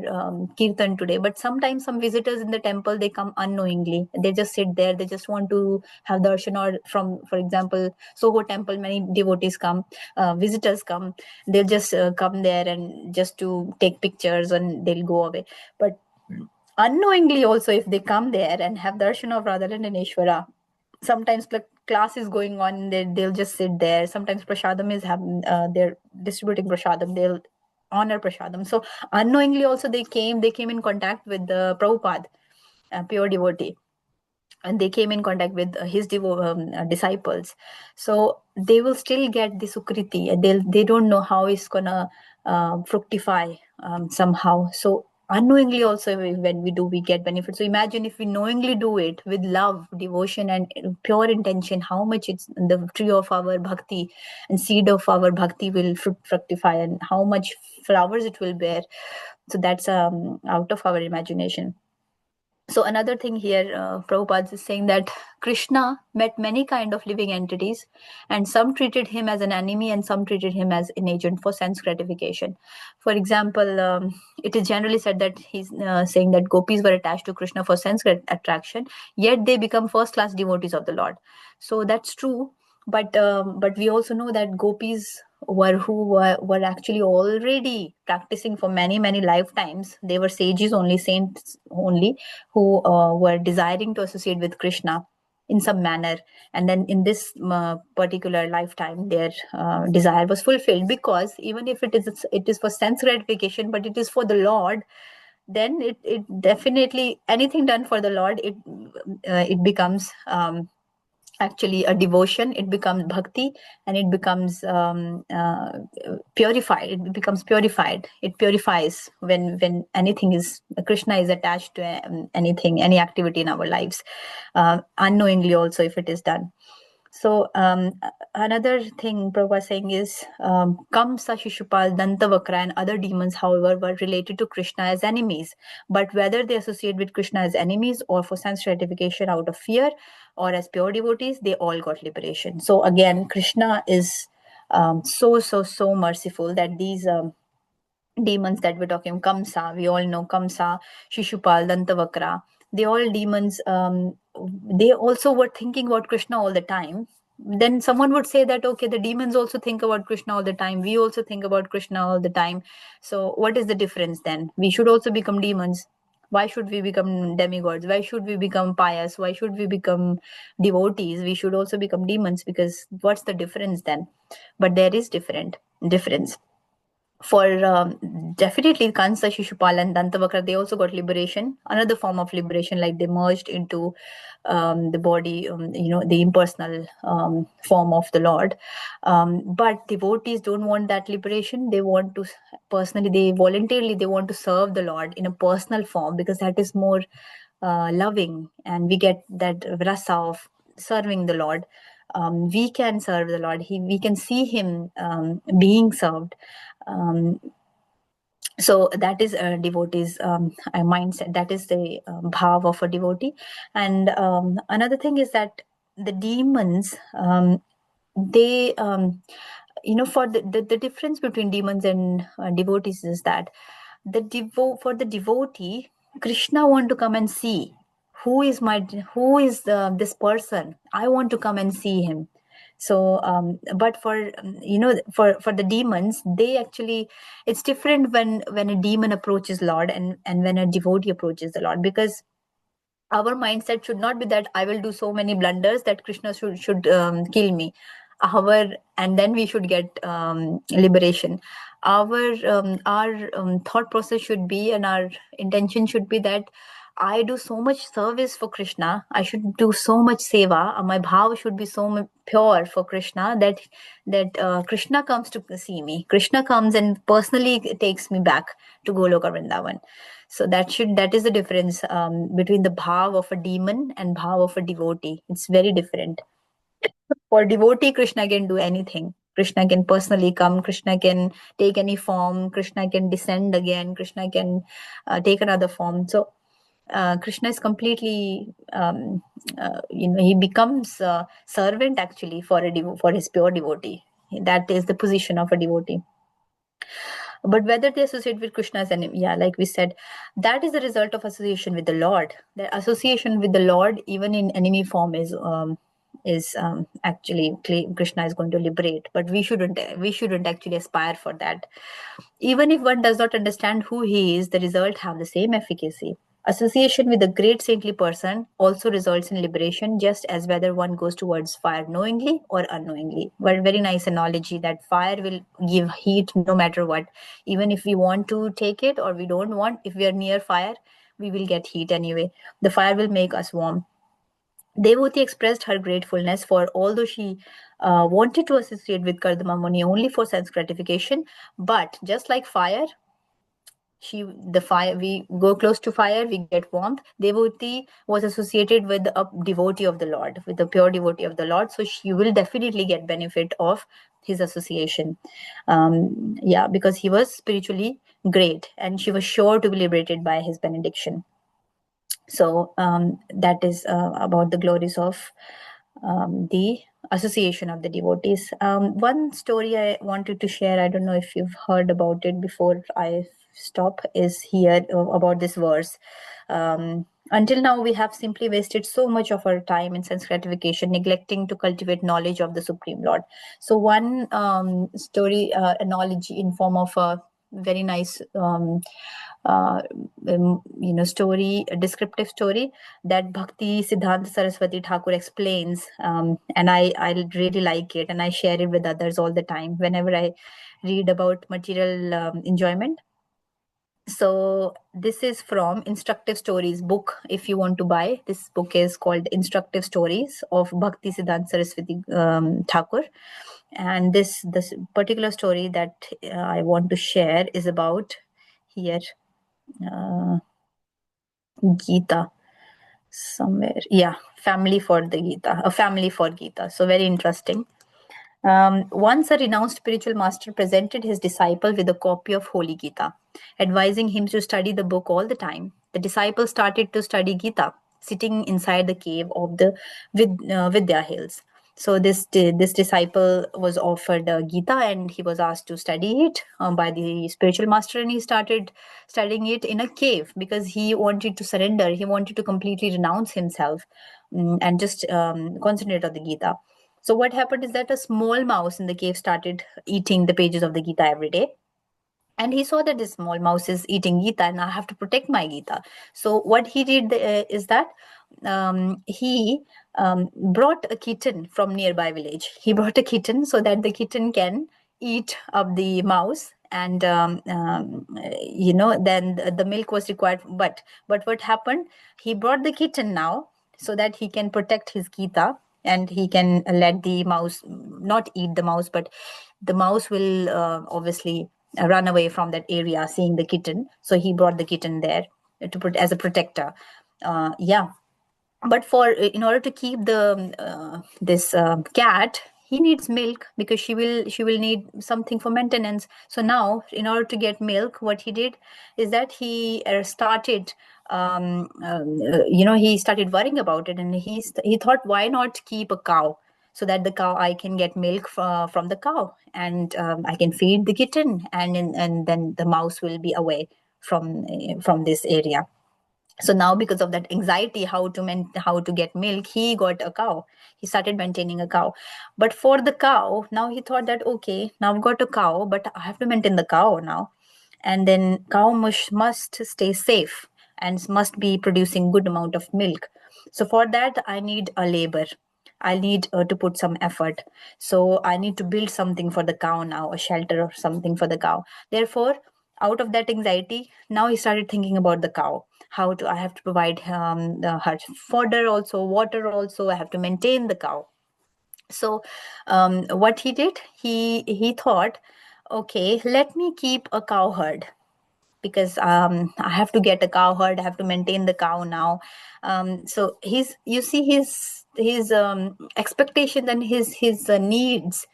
Kirtan today. But sometimes some visitors in the temple, they come unknowingly. They just sit there. They just want to have darshan. Or from, for example, Soho temple, many devotees come, visitors come. They'll just come there and just to take pictures and they'll go away. But unknowingly also, if they come there and have darshan of Radharani and Ishvara, sometimes the class is going on, they'll just sit there. Sometimes prasadam is happening, they're distributing prasadam, they'll honor prasadam. So unknowingly also they came in contact with the Prabhupada, pure devotee, and they came in contact with his disciples. So they will still get the sukriti, and they don't know how it's gonna fructify somehow. So unknowingly also, when we do, we get benefit. So imagine if we knowingly do it with love, devotion, and pure intention, how much it's the tree of our bhakti and seed of our bhakti will fructify, and how much flowers it will bear. So that's out of our imagination. So another thing here, Prabhupada is saying that Krishna met many kind of living entities, and some treated him as an enemy and some treated him as an agent for sense gratification. For example, it is generally said that he's saying that gopis were attached to Krishna for sense attraction, yet they become first-class devotees of the Lord. So that's true, but we also know that gopis were actually already practicing for many lifetimes. They were sages only, saints only, who were desiring to associate with Krishna in some manner, and then in this particular lifetime their desire was fulfilled, because even if it is for sense gratification, but it is for the Lord, then it definitely, anything done for the Lord, it becomes actually a devotion. It becomes bhakti, and it becomes purified. It becomes purified. It purifies when anything is, Krishna is attached to anything, any activity in our lives, unknowingly also, if it is done. So another thing Prabhupada is saying is Kamsa, Shishupal, Dantavakra and other demons, however, were related to Krishna as enemies. But whether they associate with Krishna as enemies or for sense gratification out of fear or as pure devotees, they all got liberation. So again, Krishna is so merciful that these demons that we're talking, Kamsa, we all know Kamsa, Shishupal, Dantavakra, they all demons, they also were thinking about Krishna all the time. Then someone would say that, okay, the demons also think about Krishna all the time. We also think about Krishna all the time. So what is the difference then? We should also become demons. Why should we become demigods? Why should we become pious? Why should we become devotees? We should also become demons, because what's the difference then? But there is difference. For definitely Kansa, Shishupal and Dantavakra, they also got liberation, another form of liberation, like they merged into the body, the impersonal form of the Lord. But devotees don't want that liberation. They want to voluntarily want to serve the Lord in a personal form, because that is more loving, and we get that rasa of serving the Lord we can serve the Lord. We can see him being served. So that is a devotee's mindset. That is the bhav of a devotee. And another thing is that the demons, they for the difference between demons and devotees is that for the devotee, Krishna want to come and see who is this person. I want to come and see him. So but for for the demons, they actually, it's different when a demon approaches Lord and when a devotee approaches the Lord, because our mindset should not be that I will do so many blunders that Krishna should kill me. And then we should get liberation. Our thought process should be, and our intention should be that I do so much service for Krishna. I should do so much seva. My bhav should be so pure for Krishna that Krishna comes to see me. Krishna comes and personally takes me back to Goloka Vrindavan. So that is the difference between the bhav of a demon and bhav of a devotee. It's very different. For devotee, Krishna can do anything. Krishna can personally come. Krishna can take any form. Krishna can descend again. Krishna can take another form. So Krishna is completely, he becomes a servant actually for his pure devotee. That is the position of a devotee. But whether they associate with Krishna as enemy, like we said, that is the result of association with the Lord. The association with the Lord, even in enemy form, is actually Krishna is going to liberate. But we shouldn't actually aspire for that. Even if one does not understand who he is, the result have the same efficacy. Association with a great saintly person also results in liberation, just as whether one goes towards fire knowingly or unknowingly. But very nice analogy that fire will give heat no matter what. Even if we want to take it or we don't want, if we are near fire, we will get heat anyway. The fire will make us warm. Devoti expressed her gratefulness for although she wanted to associate with Kardama Muni only for sense gratification, but just like fire, we go close to fire, we get warmth. Devoti was associated with a devotee of the Lord, with the pure devotee of the Lord, so she will definitely get benefit of his association. Because he was spiritually great and she was sure to be liberated by his benediction. So that is about the glories of the association of the devotees. One story I wanted to share, I don't know if you've heard about it before I stop, is here about this verse. Until now, we have simply wasted so much of our time in sense gratification, neglecting to cultivate knowledge of the Supreme Lord. So one story, analogy in form of a very nice story, a descriptive story that Bhakti Siddhanta Saraswati Thakur explains, and I really like it, and I share it with others all the time whenever I read about material enjoyment. So this is from Instructive Stories book. If you want to buy, this book is called Instructive Stories of Bhakti Siddhanta Saraswati Thakur. And this particular story that I want to share is about here Gita somewhere. Family for the Gita, a family for Gita. So very interesting. Once a renowned spiritual master presented his disciple with a copy of Holy Gita, advising him to study the book all the time. The disciple started to study Gita, sitting inside the cave of the Vidya Hills. So this disciple was offered Gita and he was asked to study it by the spiritual master, and he started studying it in a cave because he wanted to surrender. He wanted to completely renounce himself and just concentrate on the Gita. So what happened is that a small mouse in the cave started eating the pages of the Gita every day. And he saw that this small mouse is eating Gita and I have to protect my Gita. So what he did is that he brought a kitten from nearby village. He brought a kitten so that the kitten can eat up the mouse. And then the milk was required. But what happened? He brought the kitten now so that he can protect his Gita. And he can let the mouse not eat the mouse, but the mouse will obviously run away from that area seeing the kitten. So he brought the kitten there to put as a protector. But in order to keep this cat, he needs milk, because she will need something for maintenance. So now, in order to get milk, what he did is that he started he started worrying about it, and he thought, why not keep a cow, so that the cow, I can get milk from the cow, and I can feed the kitten, and then the mouse will be away from this area. So now, because of that anxiety, how to get milk, he got a cow. He started maintaining a cow. But for the cow, now he thought that, okay, now I've got a cow, but I have to maintain the cow now. And then cow must stay safe and must be producing good amount of milk. So for that, I need a labor. I need to put some effort. So I need to build something for the cow now, a shelter or something for the cow. Therefore, out of that anxiety, now he started thinking about the cow. I have to provide her fodder also, water also. I have to maintain the cow. So what he did, he thought, okay, let me keep a cow herd, because I have to get a cow herd. I have to maintain the cow now. So his expectations and his needs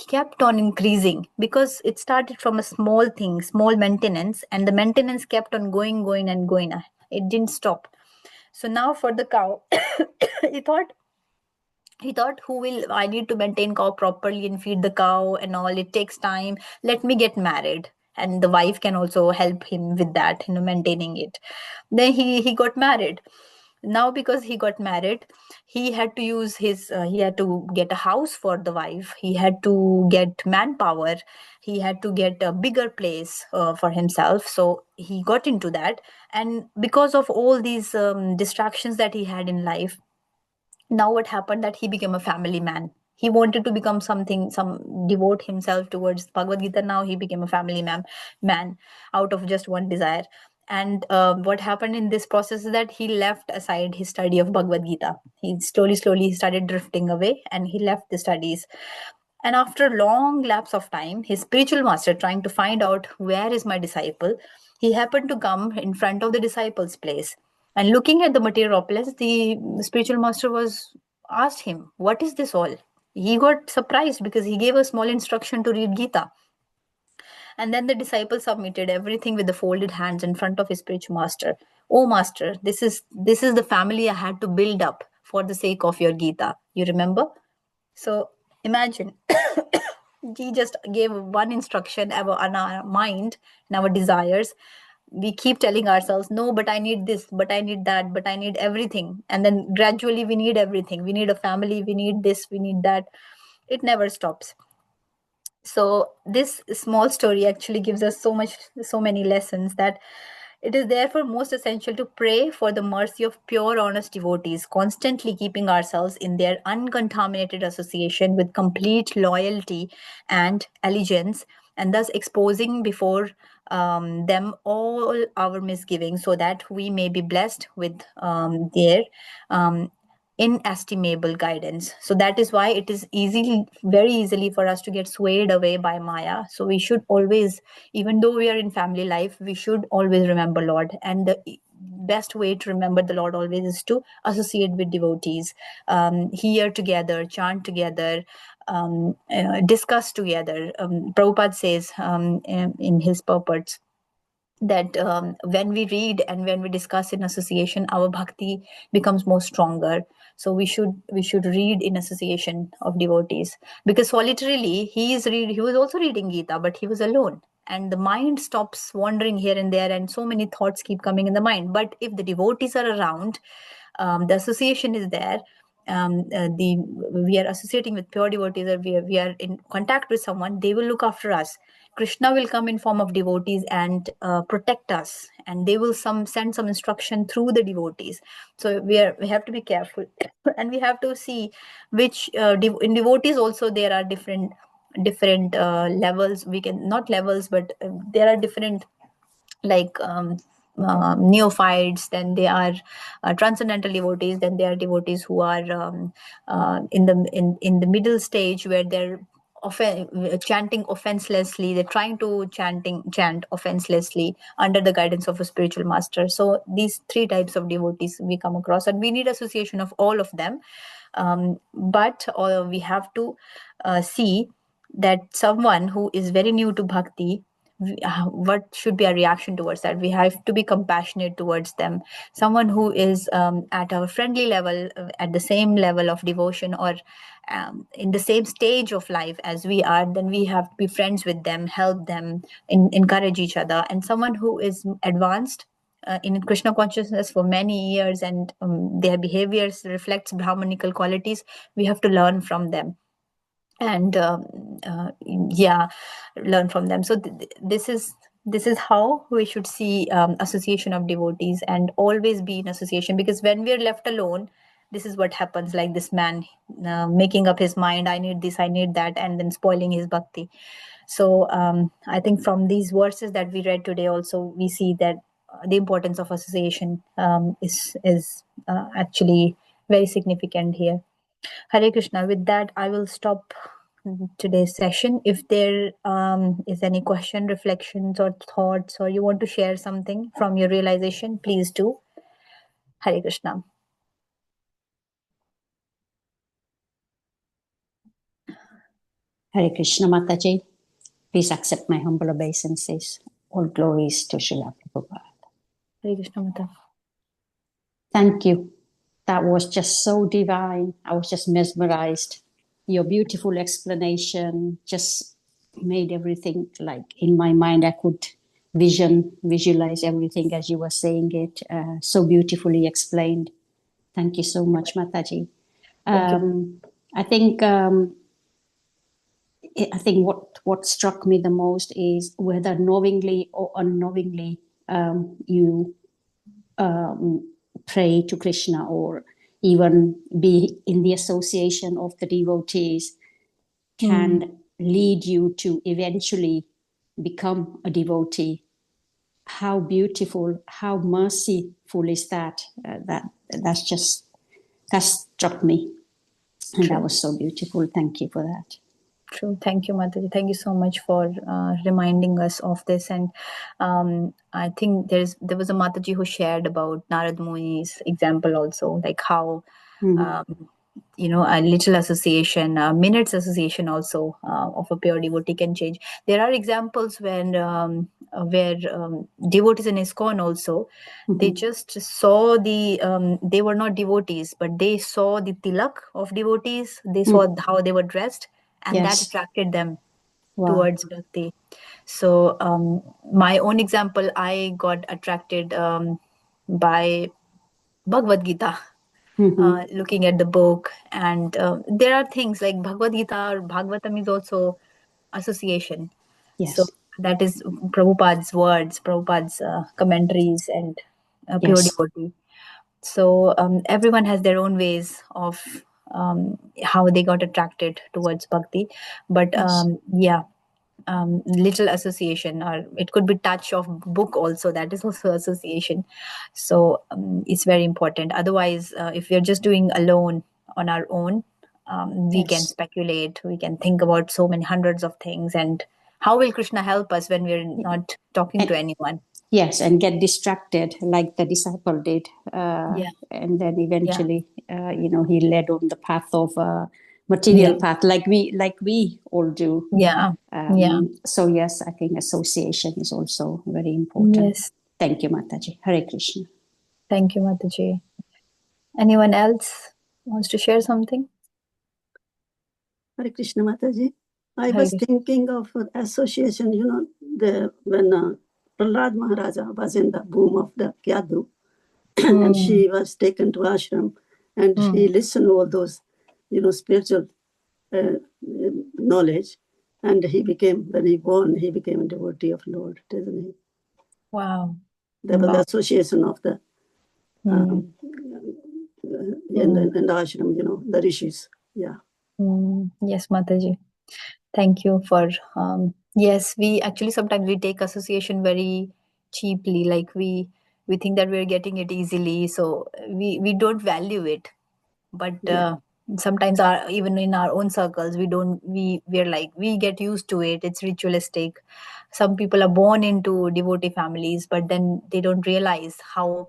kept on increasing, because it started from a small thing, small maintenance, and the maintenance kept on going and going. It didn't stop. So now for the cow, he thought, I need to maintain cow properly and feed the cow and all. It takes time. Let me get married. And the wife can also help him with that, maintaining it. Then he got married. Now, because he got married, he had to use he had to get a house for the wife. He had to get manpower. He had to get a bigger place for himself. So he got into that. And because of all these distractions that he had in life, now what happened, that he became a family man. He wanted to become devote himself towards Bhagavad Gita. Now he became a family man out of just one desire. And what happened in this process is that he left aside his study of Bhagavad Gita. He slowly started drifting away, and he left the studies. And after a long lapse of time, his spiritual master, trying to find out where is my disciple, he happened to come in front of the disciple's place. And looking at the material opulence, the spiritual master asked him, what is this all? He got surprised, because he gave a small instruction to read Gita. And then the disciple submitted everything with the folded hands in front of his spiritual master. Oh, master, this is the family I had to build up for the sake of your Gita. You remember? So imagine, he just gave one instruction on our mind and our desires. We keep telling ourselves, no, but I need this, but I need that, but I need everything. And then gradually we need everything. We need a family, we need this, we need that. It never stops. So this small story actually gives us so many lessons, that it is therefore most essential to pray for the mercy of pure, honest devotees, constantly keeping ourselves in their uncontaminated association with complete loyalty and allegiance, and thus exposing before them all our misgivings, so that we may be blessed with their inestimable guidance. So that is why it is very easily for us to get swayed away by Maya. So we should always, even though we are in family life, we should always remember Lord. And the best way to remember the Lord always is to associate with devotees, hear together, chant together, discuss together. Prabhupada says in his purports that when we read and when we discuss in association, our bhakti becomes more stronger. So we should read in association of devotees, because solitarily he was also reading Gita, but he was alone, and the mind stops wandering here and there, and so many thoughts keep coming in the mind. But if the devotees are around, the association is there, we are associating with pure devotees, or we are in contact with someone, they will look after us. Krishna will come in form of devotees and protect us, and they will send some instruction through the devotees. So we have to be careful, and we have to see which in devotees also there are different levels. We can not levels, but there are different, like neophytes, then they are transcendental devotees, then they are devotees who are in the middle stage, where they're chanting offenselessly. They're trying to chant offenselessly under the guidance of a spiritual master. So these three types of devotees we come across, and we need association of all of them. But we have to see that someone who is very new to bhakti, what should be our reaction towards that? We have to be compassionate towards them. Someone who is at our friendly level, at the same level of devotion, or in the same stage of life as we are, then we have to be friends with them, help them, encourage each other. And someone who is advanced in Krishna consciousness for many years, and their behaviors reflects Brahmanical qualities, we have to learn from them. And learn from them. So this is how we should see association of devotees, and always be in association, because when we're left alone, this is what happens, like this man making up his mind, I need this, I need that, and then spoiling his bhakti. So I think from these verses that we read today also, we see that the importance of association is actually very significant here. Hare Krishna. With that, I will stop today's session. If there is any question, reflections, or thoughts, or you want to share something from your realization, please do. Hare Krishna. Hare Krishna Mataji. Please accept my humble obeisances. All glories to Srila Prabhupada. Hare Krishna Mata. Thank you. That was just so divine. I was just mesmerized. Your beautiful explanation just made everything, like in my mind, I could visualize everything as you were saying it. So beautifully explained. Thank you so much, Mataji. I think what struck me the most is whether knowingly or unknowingly you pray to Krishna, or even be in the association of the devotees, can lead you to eventually become a devotee. How beautiful, how merciful is that? That struck me, and that was so beautiful. Thank you for that. True. Thank you, Mataji. Thank you so much for reminding us of this. And I think there was a Mataji who shared about Narad Muni's example also, like how a little association, minutes association also of a pure devotee can change. There are examples when where devotees in ISKCON also, they just saw they were not devotees, but they saw the tilak of devotees. They saw how they were dressed, and that attracted them towards bhakti. So my own example, I got attracted by Bhagavad Gita. Looking at the book, and there are things like Bhagavad Gita or Bhagavatam is also association. Yes. So that is Prabhupada's words, Prabhupada's commentaries, and pure devotee. So everyone has their own ways of how they got attracted towards bhakti. But little association, or it could be touch of book also, that is also association. So it's very important. Otherwise, if we're just doing alone on our own, we can speculate, we can think about so many hundreds of things, and how will Krishna help us when we're not talking to anyone? Yes, and get distracted like the disciple did. And then eventually, he led on the path of material path, like we all do. So yes, I think association is also very important. Yes. Thank you, Mataji. Hare Krishna. Thank you, Mataji. Anyone else wants to share something? Hare Krishna Mataji. I was thinking of association, when Prahlad Maharaja was in the boom of the Kyadu, and she was taken to ashram, and he listened to all those, spiritual knowledge, and when he born, he became a devotee of Lord, didn't he? Wow. There was the association of the in the ashram, the rishis. Yeah. Yes, Mataji. Thank you for yes, we actually sometimes we take association very cheaply, like we think that we're getting it easily, so we don't value it. But sometimes even in our own circles, we're like, we get used to it. It's ritualistic. Some people are born into devotee families, but then they don't realize how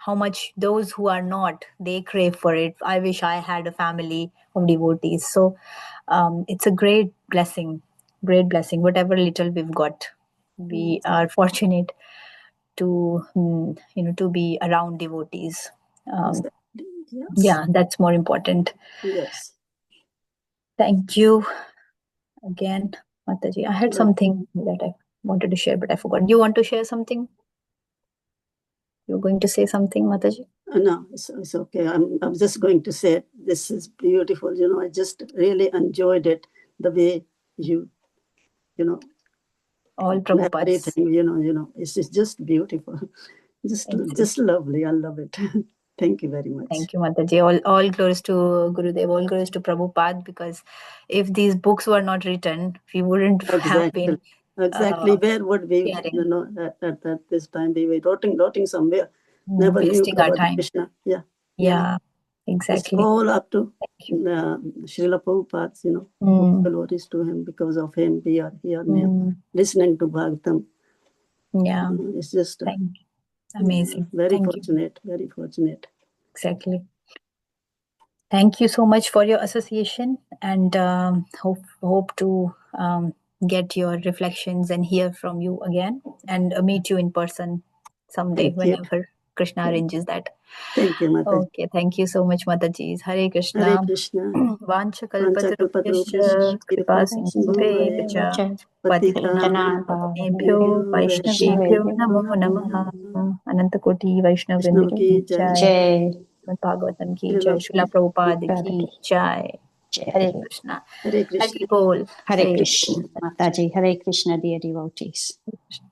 much those who are not, they crave for it. I wish I had a family of devotees. So it's a great blessing, whatever little we've got. We are fortunate to to be around devotees. Exactly. Yes. Yeah, that's more important. Yes. Thank you again, Mataji. I had Well- something that I wanted to share, but I forgot. You want to share something? You're going to say something, Mataji? No, it's okay. I'm just going to say this is beautiful. I just really enjoyed it, the way you All Prabhupada's. everything. It's just beautiful, just lovely. I love it. Thank you very much. Thank you, Mataji. All glories to Gurudev, all glories to Prabhupada, because if these books were not written, we wouldn't have been Exactly. Where would we, sharing. at this time, we were rotting somewhere. Never knew Wasting our about time. Krishna. Yeah. Yeah, It's exactly. all up to Thank you. Srila Prabhupada, Mm. glories to him. Because of him, we are here now, Mm. listening to Bhagavatam. Yeah, It's just thank you. Amazing. very Thank you. fortunate, very fortunate. Exactly. Thank you so much for your association, and hope to get your reflections and hear from you again, and meet you in person someday, Thank you. whenever Krishna arranges that. Thank you, Mataji. Okay, thank you so much, Mataji. Hare Krishna. Hare Krishna. Vancha Vanchakalpatarubhyascha kalpatarubhyascha kripa sindhuvaya sindhuvaya patitanam pavanebhyo vaishnavebhyo namo namaha. Anantakoti Vaishnav Vrinda ki jai. Jai. Srimad Bhagavatam ki Srila jai. Srila Prabhupada Prabhupada ki ki jai. Hare Jai. Krishna. Hare Krishna. Hari Bol. Hare Krishna. Mataji. Hare Krishna, dear devotees. Krishna.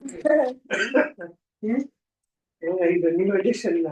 Yeah, the new edition.